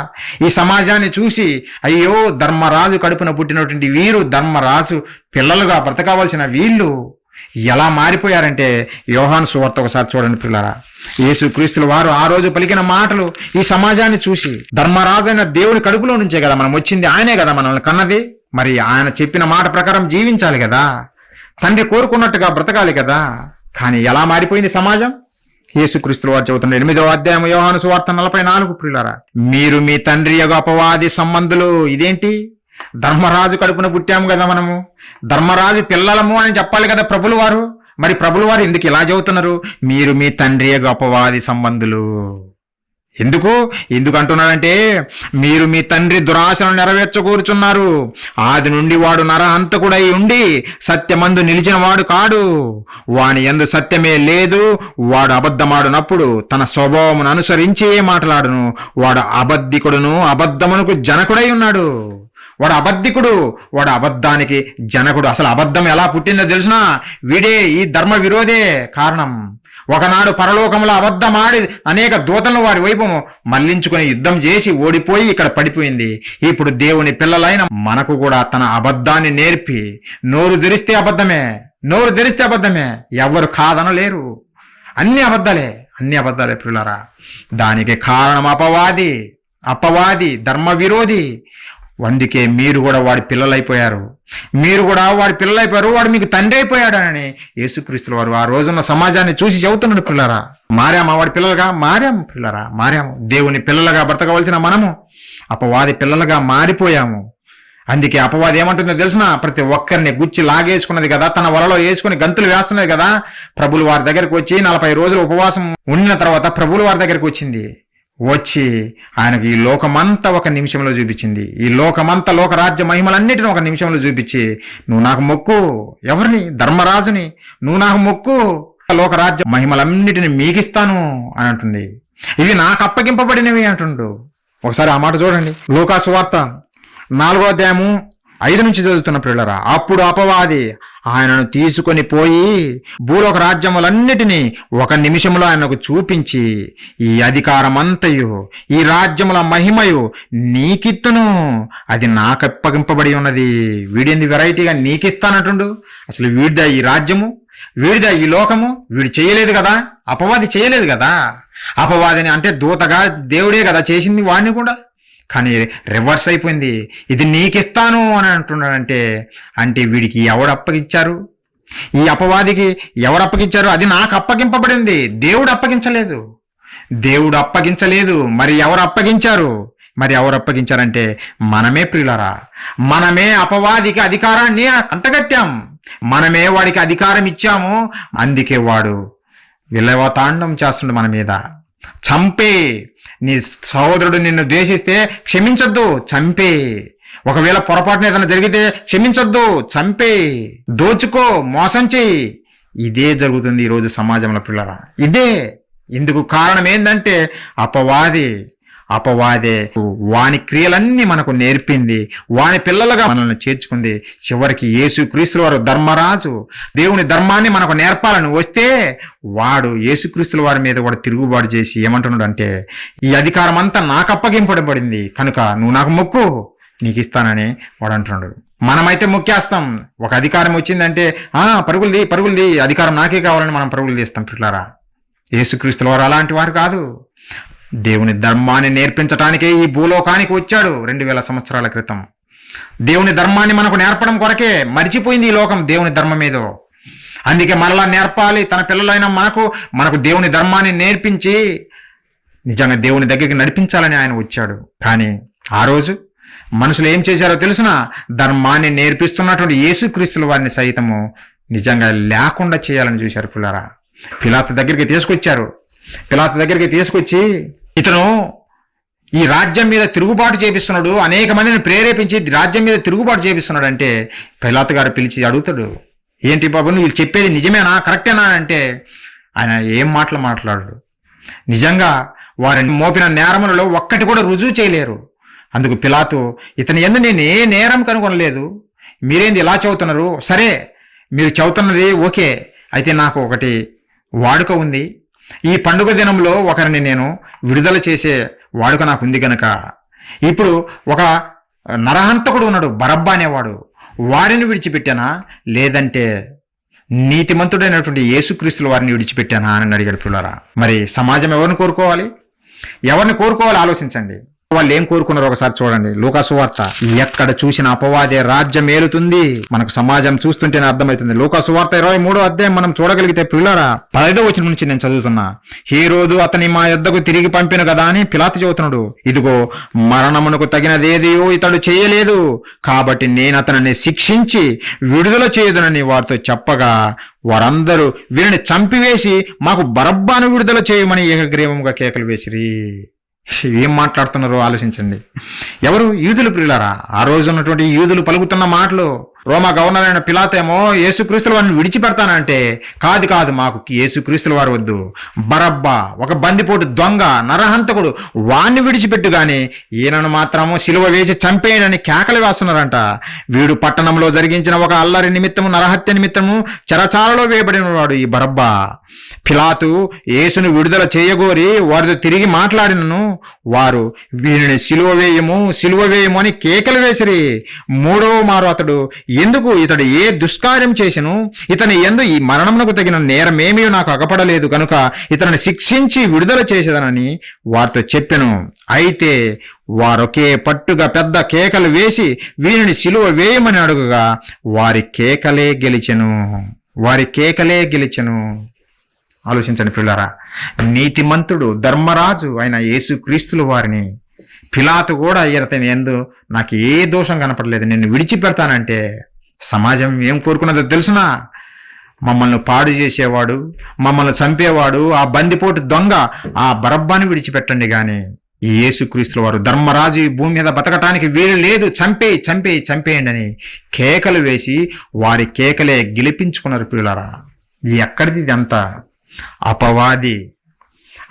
S1: ఈ సమాజాన్ని చూసి, అయ్యో ధర్మరాజు కడుపున పుట్టినటువంటి వీరు, ధర్మరాజు పిల్లలుగా బ్రతకవలసిన వీళ్ళు ఎలా మారిపోయారంటే, యోహాను సువార్త ఒకసారి చూడండి పిల్లరా. యేసుక్రీస్తుల వారు ఆ రోజు పలికిన మాటలు ఈ సమాజాన్ని చూసి, ధర్మరాజు అయిన దేవుడి కడుపులో నుంచే కదా మనం వచ్చింది, ఆయనే కదా మనల్ని కన్నది. మరి ఆయన చెప్పిన మాట ప్రకారం జీవించాలి కదా, తండ్రి కోరుకున్నట్టుగా బ్రతకాలి కదా. కానీ ఎలా మారిపోయింది సమాజం? యేసుక్రీస్తుల వారు చెబుతున్న 8వ అధ్యాయం యోహాను సువార్త 44 ప్రియులారా, మీరు మీ తండ్రి యొక్క అపవాది సంబంధులు. ఇదేంటి? ధర్మరాజు కడుపున పుట్టాము కదా మనము, ధర్మరాజు పిల్లలము అని చెప్పాలి కదా ప్రభులు వారు. మరి ప్రభులు వారు ఎందుకు ఇలా చెబుతున్నారు? మీరు మీ తండ్రి యొక్క అపవాది సంబంధులు. ఎందుకు అంటున్నారంటే, మీరు మీ తండ్రి దురాశను నెరవేర్చకూరుచున్నారు. ఆది నుండి వాడు నరహంతకుడై ఉండి సత్యమందు నిలిచిన వాడు కాడు. వాని యందు సత్యమే లేదు. వాడు అబద్ధమాడునప్పుడు తన స్వభావమును అనుసరించి మాట్లాడును. వాడు అబద్ధికుడును అబద్ధమునకు జనకుడై ఉన్నాడు. వాడు అబద్ధికుడు, వాడు అబద్ధానికి జనకుడు. అసలు అబద్ధం ఎలా పుట్టిందో తెలిసినా వీడే, ఈ ధర్మ విరోధే కారణం. ఒకనాడు పరలోకంలో అబద్ధమాడి అనేక దూతలను వారి వైపు మళ్లించుకుని యుద్ధం చేసి ఓడిపోయి ఇక్కడ పడిపోయింది. ఇప్పుడు దేవుని పిల్లలైన మనకు కూడా తన అబద్ధాన్ని నేర్పి, నోరు తెరిస్తే అబద్ధమే, ఎవ్వరు కాదనలేరు. అన్ని అబద్ధాలే ప్రియులారా. దానికి కారణం అపవాది ధర్మ విరోధి. అందుకే మీరు కూడా వాడి పిల్లలైపోయారు. వాడు మీకు తండ్రి అయిపోయాడని యేసుక్రీస్తుల వారు ఆ రోజున్న సమాజాన్ని చూసి చెబుతున్నాడు పిల్లరా. మారామా వాడి పిల్లలుగా? మారాము. దేవుని పిల్లలుగా బ్రతకవలసిన మనము అపవాది పిల్లలుగా మారిపోయాము. అందుకే అపవాది ఏమంటుందో తెలిసిన, ప్రతి ఒక్కరిని గుచ్చి లాగేసుకున్నది కదా, తన వలలో వేసుకుని గంతులు వేస్తున్నది కదా. ప్రభులు వారి దగ్గరికి వచ్చి 40 రోజులు ఉపవాసం ఉండిన తర్వాత ప్రభులు వారి దగ్గరికి వచ్చి ఆయనకు ఈ లోకమంతా ఒక నిమిషంలో చూపించింది. ఈ లోకమంతా లోకరాజ్య మహిమలన్నిటిని ఒక నిమిషంలో చూపించి, నువ్వు నాకు మొక్కు. ఎవరిని? ధర్మరాజుని. నువ్వు నాకు మొక్కు, లోకరాజ్య మహిమలన్నిటిని మీకిస్తాను అని అంటుంది. ఇవి నాకు అప్పగింపబడినవి అంటుండు. ఒకసారి ఆ మాట చూడండి. లూకా సువార్త 4వ అధ్యాయము 5 నుంచి చదువుతున్న ప్రియులరా. అప్పుడు అపవాది ఆయనను తీసుకొని పోయి భూలోక రాజ్యములన్నిటినీ ఒక నిమిషంలో ఆయనకు చూపించి, ఈ అధికారమంతయు ఈ రాజ్యముల మహిమయు నీకిత్తును, అది నాకు అప్పగింపబడి ఉన్నది. వీడింది వెరైటీగా నీకిస్తానంటుండు. అసలు వీడిదా ఈ రాజ్యము, వీడిదా ఈ లోకము? వీడు చేయలేదు కదా, అపవాది చేయలేదు కదా. అపవాదిని అంటే దూతగా దేవుడే కదా చేసింది వాడిని కూడా. కానీ రివర్స్ అయిపోయింది. ఇది నీకిస్తాను అని అంటే వీడికి ఎవడు అప్పగించారు? ఈ అపవాదికి ఎవరు అప్పగించారు? అది నాకు అప్పగింపబడింది, దేవుడు అప్పగించలేదు. మరి ఎవరు అప్పగించారంటే మనమే ప్రియులరా. మనమే అపవాదికి అధికారాన్ని అంటగట్టాం, మనమే వాడికి అధికారం ఇచ్చాము. అందుకే వాడు విలవతాండం చేస్తుండే మన మీద. చంపే, నీ సహోదరుడు నిన్ను ద్వేషిస్తే క్షమించొద్దు, చంపే. ఒకవేళ పొరపాటున ఏదైనా జరిగితే క్షమించొద్దు, చంపే. దోచుకో, మోసం చేయి. ఇదే జరుగుతుంది ఈరోజు సమాజంలో పిల్లరా. ఇదే. ఇందుకు కారణం ఏంటంటే అపవాదే వాని క్రియలన్నీ మనకు నేర్పింది, వాని పిల్లలుగా మనల్ని చేర్చుకుంది. చివరికి యేసుక్రీస్తుల వారు ధర్మరాజు, దేవుని ధర్మాన్ని మనకు నేర్పాలని వస్తే వాడు యేసుక్రీస్తుల వారి మీద వాడు తిరుగుబాటు చేసి ఏమంటున్నాడు అంటే, ఈ అధికారం అంతా నాకు అప్పగింపబడింది కనుక నువ్వు నాకు మొక్కు, నీకు ఇస్తానని వాడు అంటున్నాడు. మనమైతే మొక్కేస్తాం. ఒక అధికారం వచ్చిందంటే పరుగులది అధికారం నాకే కావాలని మనం పరుగులు తీస్తాం పిల్లారా. యేసుక్రీస్తుల వారు అలాంటి వారు కాదు. దేవుని ధర్మాన్ని నేర్పించటానికే ఈ భూలోకానికి వచ్చాడు 2000 సంవత్సరాల క్రితం. దేవుని ధర్మాన్ని మనకు నేర్పడం కొరకే మర్చిపోయింది ఈ లోకం దేవుని ధర్మం ఏదో. అందుకే మరలా నేర్పాలి. తన పిల్లలైన మనకు దేవుని ధర్మాన్ని నేర్పించి నిజంగా దేవుని దగ్గరికి నడిపించాలని ఆయన వచ్చాడు. కానీ ఆ రోజు మనుషులు ఏం చేశారో తెలుసున, ధర్మాన్ని నేర్పిస్తున్నటువంటి యేసుక్రీస్తుల వారిని సైతము నిజంగా లేకుండా చేయాలని చూశారు పిల్లారా. పిలాతు దగ్గరికి తీసుకొచ్చారు. పిలాతు దగ్గరికి తీసుకొచ్చి ఇతను ఈ రాజ్యం మీద తిరుగుబాటు చేపిస్తున్నాడు, అనేక మందిని ప్రేరేపించి రాజ్యం మీద తిరుగుబాటు చేపిస్తున్నాడు అంటే పిలాతు గారు పిలిచి అడుగుతాడు, ఏంటి బాబు నువ్వు చెప్పేది నిజమేనా, కరెక్టేనా అంటే ఆయన ఏం మాట్లాడు. నిజంగా వారిని మోపిన నేరములలో ఒక్కటి కూడా రుజువు చేయలేరు. అందుకు పిలాతు, ఇతని యందు నేను ఏ నేరం కనుగొనలేదు, మీరేంది ఇలా చదువుతున్నారు? సరే మీరు చదువుతున్నది ఓకే, అయితే నాకు ఒకటి వాడుక ఉంది. ఈ పండుగ దినంలో ఒకరిని నేను విడుదల చేసే వాడుక నాకు ఉంది కనుక ఇప్పుడు ఒక నరహంతకుడు ఉన్నాడు బరబ్బా అనేవాడు, వారిని విడిచిపెట్టానా లేదంటే నీతిమంతుడైనటువంటి యేసుక్రీస్తుల వారిని విడిచిపెట్టానా అని అడిగాడు పిల్లరా. మరి సమాజం ఎవరిని కోరుకోవాలి? ఆలోచించండి. వాళ్ళు ఏం కోరుకున్నారో ఒకసారి చూడండి. లూకా సువార్త. ఎక్కడ చూసిన అపవాదే రాజ్యం ఏలుతుంది. మనకు సమాజం చూస్తుంటేనే అర్థమవుతుంది. లూకా సువార్త 23వ అధ్యాయం మనం చూడగలిగితే పిల్లరా 15వ వచనం నుంచి నేను చదువుతున్నా. హేరోదు అతని మా యొద్దకు తిరిగి పంపిన కదా అని పిలాతు చెబుతున్నాడు. ఇదిగో మరణమునకు తగినదేదియో ఇతడు చేయలేదు, కాబట్టి నేను అతనిని శిక్షించి విడుదల చేయదునని వారితో చెప్పగా వారందరూ వీరిని చంపివేసి మాకు బరబ్బాను విడుదల చేయమని ఏకగ్రీవముగా కేకలు వేసిరి. ఏం మాట్లాడుతున్నారో ఆలోచించండి. ఎవరు? యూదులు ప్రియులారా. ఆ రోజు ఉన్నటువంటి యూదులు పలుకుతున్న మాటలు. రోమా గవర్నర్ అయిన పిలాతేమో యేసుక్రీస్తుల వారిని విడిచిపెడతానంటే కాదు మాకు యేసుక్రీస్తుల వారు వద్దు, బరబ్బా ఒక బందిపోటు దొంగ నరహంతకుడు వాణ్ణి విడిచిపెట్టు గాని ఈయనను మాత్రము సిలువ వేసి చంపేయనని కేకలు వేస్తున్నారంట. వీడు పట్టణంలో జరిగించిన ఒక అల్లరి నిమిత్తము నరహత్య నిమిత్తము చెరచాలలో వేయబడిన వాడు ఈ బరబ్బా. పిలాతు యేసును విడుదల చేయగోరి వారితో తిరిగి మాట్లాడినను వారు వీరిని సిలువ వేయము అని కేకలు వేసిరి. 3వ మారు అతడు, ఎందుకు ఇతడు ఏ దుష్కార్యం చేసెను, ఇతని యందు ఈ మరణమునకు తగిన నేరమేమీ నాకు అగపడలేదు కనుక ఇతనిని శిక్షించి విడుదల చేసేదనని వారితో చెప్పెను. అయితే వారొకే పట్టుగా పెద్ద కేకలు వేసి వీరిని సిలువ వేయమని అడుగుగా వారి కేకలే గెలిచెను. ఆలోచించండి పిల్లారా. నీతిమంతుడు ధర్మరాజు అయిన యేసుక్రీస్తుల వారిని పిలాతు కూడా ఇతని యందు నాకు ఏ దోషం కనపడలేదు, నేను విడిచిపెడతానంటే సమాజం ఏం కోరుకున్నదో తెలుసునా? మమ్మల్ని పాడు చేసేవాడు, మమ్మల్ని చంపేవాడు, ఆ బందిపోటు దొంగ ఆ బరబ్బాని విడిచిపెట్టండి కానీ ఈ యేసుక్రీస్తుల వారు ధర్మరాజు ఈ భూమి మీద బతకటానికి వీలు లేదు, చంపేయండి అని కేకలు వేసి వారి కేకలే గెలిపించుకున్నారు పిల్లరా. ఎక్కడిది ఇదంతా?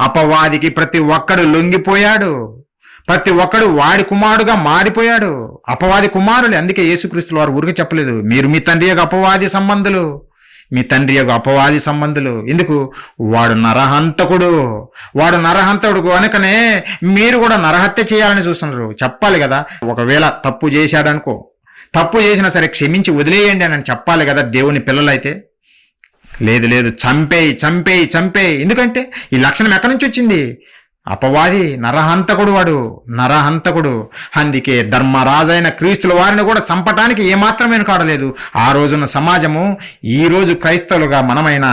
S1: అపవాదికి ప్రతి ఒక్కడు లొంగిపోయాడు, ప్రతి ఒక్కడు వాడి కుమారుడుగా మారిపోయాడు. అపవాది కుమారులే. అందుకే యేసుక్రీస్తుల వారు ఊరికి చెప్పలేదు, మీరు మీ తండ్రి యొక్క అపవాది సంబంధులు. ఎందుకు? వాడు నరహంతకుడు కనుకనే మీరు కూడా నరహత్య చేయాలని చూస్తున్నారు. చెప్పాలి కదా. ఒకవేళ తప్పు చేశాడనుకో, తప్పు చేసినా సరే క్షమించి వదిలేయండి అని చెప్పాలి కదా దేవుని పిల్లలైతే. లేదు చంపేయి. ఎందుకంటే ఈ లక్షణం ఎక్కడి నుంచి వచ్చింది? అపవాది నరహంతకుడు. అందుకే ధర్మరాజైన క్రీస్తుల వారిని కూడా చంపటానికి ఏమాత్రమే కాడలేదు ఆ రోజున్న సమాజము. ఈ రోజు క్రైస్తవులుగా మనమైనా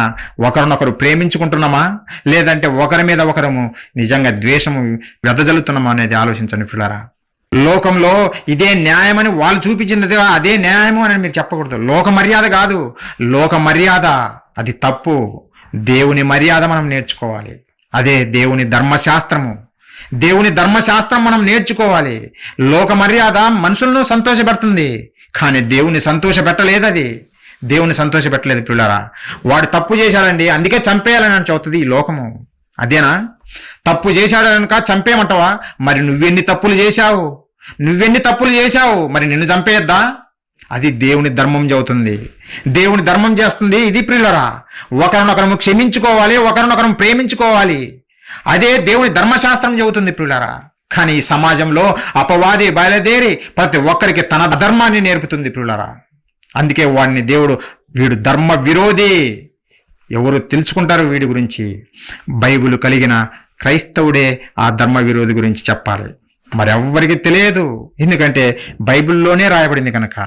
S1: ఒకరినొకరు ప్రేమించుకుంటున్నామా, లేదంటే ఒకరి మీద ఒకరము నిజంగా ద్వేషము వెదజల్లుతున్నామా అనేది ఆలోచించండి పిల్లరా. లోకంలో ఇదే న్యాయమని వాళ్ళు చూపించినది అదే న్యాయము అని మీరు చెప్పకూడదు. లోక మర్యాద కాదు, లోక మర్యాద అది తప్పు. దేవుని మర్యాద మనం నేర్చుకోవాలి. అదే దేవుని ధర్మశాస్త్రం మనం నేర్చుకోవాలి. లోక మర్యాద మనుషులను సంతోషపెడుతుంది కానీ దేవుని సంతోషపెట్టలేదు పిల్లరా. వాడు తప్పు చేశాడండి అందుకే చంపేయాలని అని చెబుతుంది ఈ లోకము. అదేనా? తప్పు చేశాడు కనుక చంపేయమంటావా? మరి నువ్వెన్ని తప్పులు చేశావు మరి నిన్ను చంపేయద్దా? అది దేవుని ధర్మం చెబుతుంది, దేవుని ధర్మం చేస్తుంది. ఇది ప్రియులరా, ఒకరినొకరు క్షమించుకోవాలి, ఒకరినొకరు ప్రేమించుకోవాలి. అదే దేవుని ధర్మశాస్త్రం చెబుతుంది ప్రియులరా. కానీ ఈ సమాజంలో అపవాది బయలుదేరి ప్రతి ఒక్కరికి తన ధర్మాన్ని నేర్పుతుంది ప్రియులారా. అందుకే వాడిని దేవుడు వీడు ధర్మ విరోధి, ఎవరు తెలుసుకుంటారు వీడి గురించి? బైబిల్ కలిగిన క్రైస్తవుడే ఆ ధర్మ విరోధి గురించి చెప్పాలి. మరి ఎవ్వరికి తెలియదు, ఎందుకంటే బైబిల్లోనే రాయబడింది కనుక.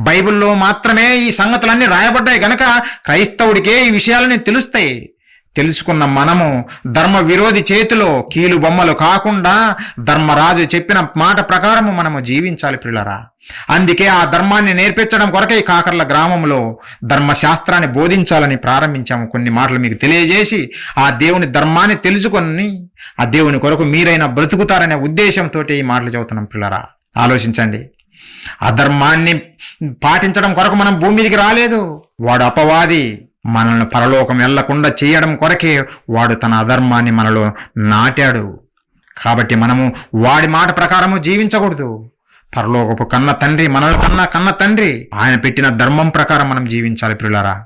S1: బైబిల్లో మాత్రమే ఈ సంగతులన్నీ రాయబడ్డాయి కనుక క్రైస్తవుడికే ఈ విషయాలని తెలుస్తాయి. తెలుసుకున్న మనము ధర్మ విరోధి చేతిలో కీలు బొమ్మలు కాకుండా ధర్మరాజు చెప్పిన మాట ప్రకారము మనము జీవించాలి ప్రియులరా. అందుకే ఆ ధర్మాన్ని నేర్పించడం కొరకే ఈ కాకర్ల గ్రామంలో ధర్మశాస్త్రాన్ని బోధించాలని ప్రారంభించాము. కొన్ని మాటలు మీకు తెలియజేసి ఆ దేవుని ధర్మాన్ని తెలుసుకొని ఆ దేవుని కొరకు మీరైనా బ్రతుకుతారనే ఉద్దేశంతో ఈ మాటలు చెబుతున్నాం ప్రియులరా. ఆలోచించండి. అధర్మాన్ని పాటించడం కొరకు మనం భూమి మీదకి రాలేదు. వాడు అపవాది మనల్ని పరలోకం వెళ్లకుండా చేయడం కొరకే వాడు తన అధర్మాన్ని మనలో నాటాడు. కాబట్టి మనము వాడి మాట ప్రకారము జీవించకూడదు. పరలోకపు కన్న తండ్రి, మనల కన్న తండ్రి, ఆయన పెట్టిన ధర్మం ప్రకారం మనం జీవించాలి ప్రియులారా.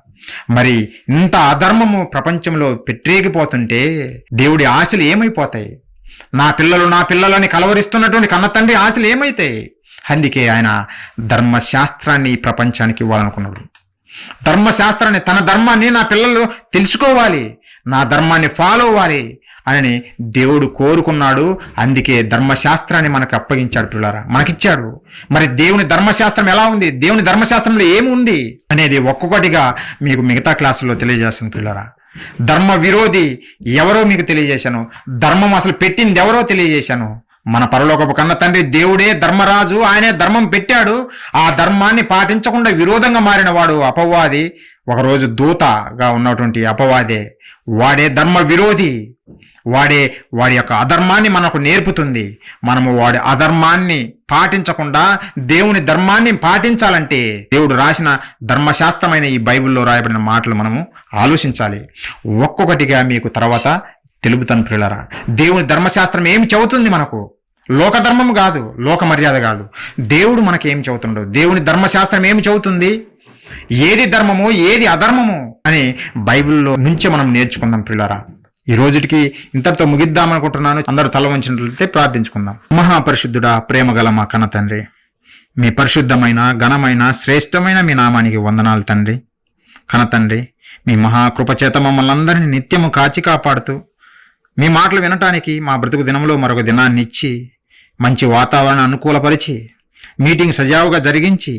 S1: మరి ఇంత అధర్మము ప్రపంచంలో పెట్టేగిపోతుంటే దేవుడి ఆశలు ఏమైపోతాయి? నా పిల్లలని కలవరిస్తున్నటువంటి కన్న తండ్రి ఆశలు ఏమైతాయి? అందుకే ఆయన ధర్మశాస్త్రాన్ని ఈ ప్రపంచానికి ఇవ్వాలనుకున్నాడు. ధర్మశాస్త్రాన్ని, తన ధర్మాన్ని నా పిల్లలు తెలుసుకోవాలి, నా ధర్మాన్ని ఫాలో అవ్వాలి అని దేవుడు కోరుకున్నాడు. అందుకే ధర్మశాస్త్రాన్ని మనకు అప్పగించాడు పిల్లారా, మనకిచ్చాడు. మరి దేవుని ధర్మశాస్త్రం ఎలా ఉంది, దేవుని ధర్మశాస్త్రంలో ఏముంది అనేది ఒక్కొక్కటిగా మీకు మిగతా క్లాసుల్లో తెలియజేస్తాను పిల్లారా. ధర్మ విరోధి ఎవరో మీకు తెలియజేశాను, ధర్మం అసలు పెట్టింది ఎవరో తెలియజేశాను. మన పరలోకపు కన్న తండ్రి దేవుడే ధర్మరాజు, ఆయనే ధర్మం పెట్టాడు. ఆ ధర్మాన్ని పాటించకుండా విరోధంగా మారిన వాడు అపవాది. ఒకరోజు దూతగా ఉన్నటువంటి అపవాదే, వాడే ధర్మ విరోధి. వాడి యొక్క అధర్మాన్ని మనకు నేర్పుతుంది. మనము వాడి అధర్మాన్ని పాటించకుండా దేవుని ధర్మాన్ని పాటించాలంటే దేవుడు రాసిన ధర్మశాస్త్రమైన ఈ బైబిల్లో రాయబడిన మాటలు మనము ఆలోచించాలి. ఒక్కొక్కటిగా మీకు తర్వాత తెలుపుతాను ప్రియులారా. దేవుని ధర్మశాస్త్రం ఏమి చెబుతుంది మనకు? లోక ధర్మం కాదు, లోక మర్యాద కాదు. దేవుడు మనకి ఏం చెబుతుండో, దేవుని ధర్మశాస్త్రం ఏమి చెబుతుంది, ఏది ధర్మము ఏది అధర్మము అని బైబిల్లో నుంచే మనం నేర్చుకుందాం ప్రియులారా. ఈ రోజుకి ఇంతటితో ముగిద్దామనుకుంటున్నాను. అందరూ తల వంచినట్లయితే ప్రార్థించుకుందాం. మహాపరిశుద్ధుడా, ప్రేమ గల మా కన్న తండ్రి, మీ పరిశుద్ధమైన ఘనమైన శ్రేష్టమైన మీ నామానికి వందనాలు తండ్రి. కన్న తండ్రి, మీ మహాకృపచేత మమ్మల్ని అందరినీ నిత్యము కాచి కాపాడుతూ మీ మాటలు వినటానికి మా బ్రతుకు దినంలో మరొక దినాన్ని ఇచ్చి మంచి వాతావరణం అనుకూలపరిచి మీటింగ్ సజావుగా జరిగించి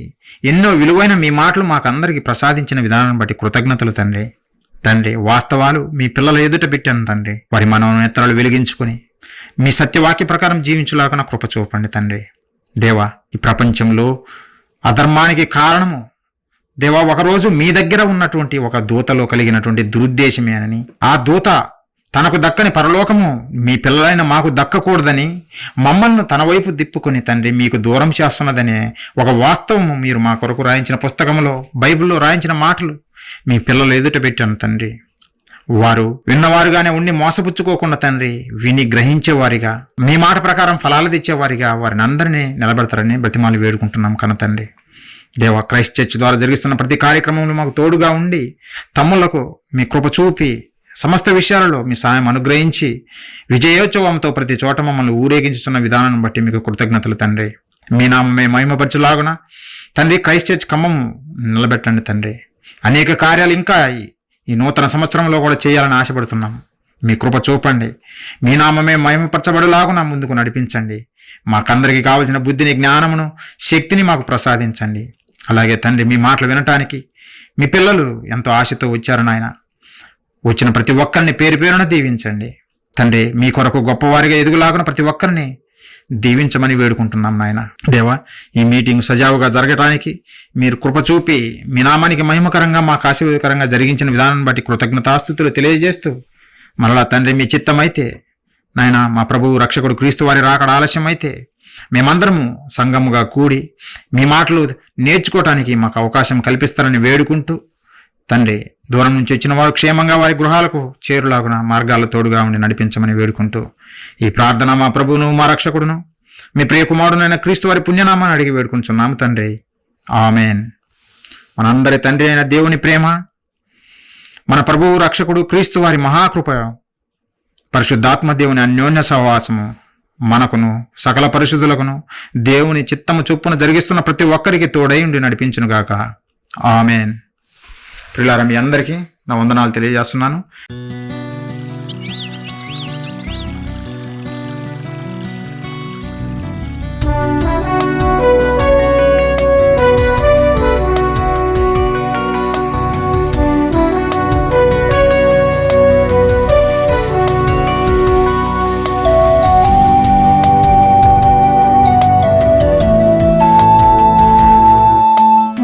S1: ఎన్నో విలువైన మీ మాటలు మాకందరికీ ప్రసాదించిన విధానం బట్టి కృతజ్ఞతలు తండ్రి. తండ్రి, వాస్తవాలు మీ పిల్లల ఎదుట పెట్టాను తండ్రి. వారి మనోనేత్రాలు వెలిగించుకొని మీ సత్యవాక్య ప్రకారం జీవించులాగా కృప చూపండి తండ్రి. దేవా, ఈ ప్రపంచంలో అధర్మానికి కారణము దేవా ఒకరోజు మీ దగ్గర ఉన్నటువంటి ఒక దూతలో కలిగినటువంటి దురుద్దేశమేనని, ఆ దూత తనకు దక్కని పరలోకము మీ పిల్లలైన మాకు దక్కకూడదని మమ్మల్ని తన వైపు తిప్పుకొని తండ్రి మీకు దూరం చేస్తున్నదనే ఒక వాస్తవము మీరు మా కొరకు రాయించిన పుస్తకంలో, బైబిల్లో రాయించిన మాటలు మీ పిల్లలు ఎదుట పెట్టాను తండ్రి. వారు విన్నవారుగానే ఉండి మోసపుచ్చుకోకుండా తండ్రి, విని గ్రహించేవారిగా మీ మాట ప్రకారం ఫలాలు తెచ్చేవారిగా వారిని అందరినీ నిలబెడతారని బ్రతిమాలు వేడుకుంటున్నాం కన్న తండ్రి. దేవ, క్రైస్ట్ చర్చ్ ద్వారా జరిగిస్తున్న ప్రతి కార్యక్రమంలో మాకు తోడుగా ఉండి తమ్ముళ్లకు మీ కృప చూపి సమస్త విషయాలలో మీ సాయం అనుగ్రహించి విజయోత్సవంతో ప్రతి చోట మమ్మల్ని ఊరేగించుతున్న విధానాన్ని బట్టి మీకు కృతజ్ఞతలు తండ్రి. మీ నామమే మహిమపరచులాగున తండ్రి క్రైస్ట్ చర్చ్ ఖమ్మం నిలబెట్టండి తండ్రి. అనేక కార్యాలు ఇంకా ఈ నూతన సంవత్సరంలో కూడా చేయాలని ఆశపడుతున్నాం. మీ కృప చూపండి. మీ నామమే మహిమపరచబడులాగున ముందుకు నడిపించండి. మాకందరికీ కావలసిన బుద్ధిని, జ్ఞానమును, శక్తిని మాకు ప్రసాదించండి. అలాగే తండ్రి, మీ మాటలు వినటానికి మీ పిల్లలు ఎంతో ఆశతో వచ్చారు నాయన. వచ్చిన ప్రతి ఒక్కరిని పేరు పేరున దీవించండి తండ్రి. మీ కొరకు గొప్పవారిగా ఎదుగులాగున ప్రతి ఒక్కరిని దీవించమని వేడుకుంటున్నాం నాయన. దేవా, ఈ మీటింగ్ సజావుగా జరగటానికి మీరు కృప చూపి మీ నామానికి మహిమకరంగా, మాకు ఆశీర్వాదకరంగా జరిగించిన విధానం బట్టి కృతజ్ఞతాస్తుతులు తెలియజేస్తూ మరలా తండ్రి మీ చిత్తమైతే నాయన, మా ప్రభువు రక్షకుడు క్రీస్తు వారి రాకడ ఆలస్యం అయితే మేమందరము సంఘముగా కూడి మీ మాటలు నేర్చుకోవటానికి మాకు అవకాశం కల్పిస్తారని వేడుకుంటూ తండ్రి, దూరం నుంచి వచ్చిన వారు క్షేమంగా వారి గృహాలకు చేరులాగున మార్గాల తోడుగా ఉండి నడిపించమని వేడుకుంటూ ఈ ప్రార్థన మా ప్రభువును, మా రక్షకుడును, మీ ప్రియకుమారునైన క్రీస్తు వారి పుణ్యనామాన్ని అడిగి వేడుకుంటున్నాము తండ్రి. ఆమెన్. మనందరి తండ్రి అయిన దేవుని ప్రేమ, మన ప్రభువు రక్షకుడు క్రీస్తు వారి మహాకృప, పరిశుద్ధాత్మ దేవుని అన్యోన్య సహవాసము మనకును సకల పరిశుద్ధులకును దేవుని చిత్తము చొప్పున జరిగిస్తున్న ప్రతి ఒక్కరికి తోడై ఉండి నడిపించునుగాక. ఆమెన్. ప్రియులారా, మీ అందరికీ నా వందనాలు తెలియజేస్తున్నాను.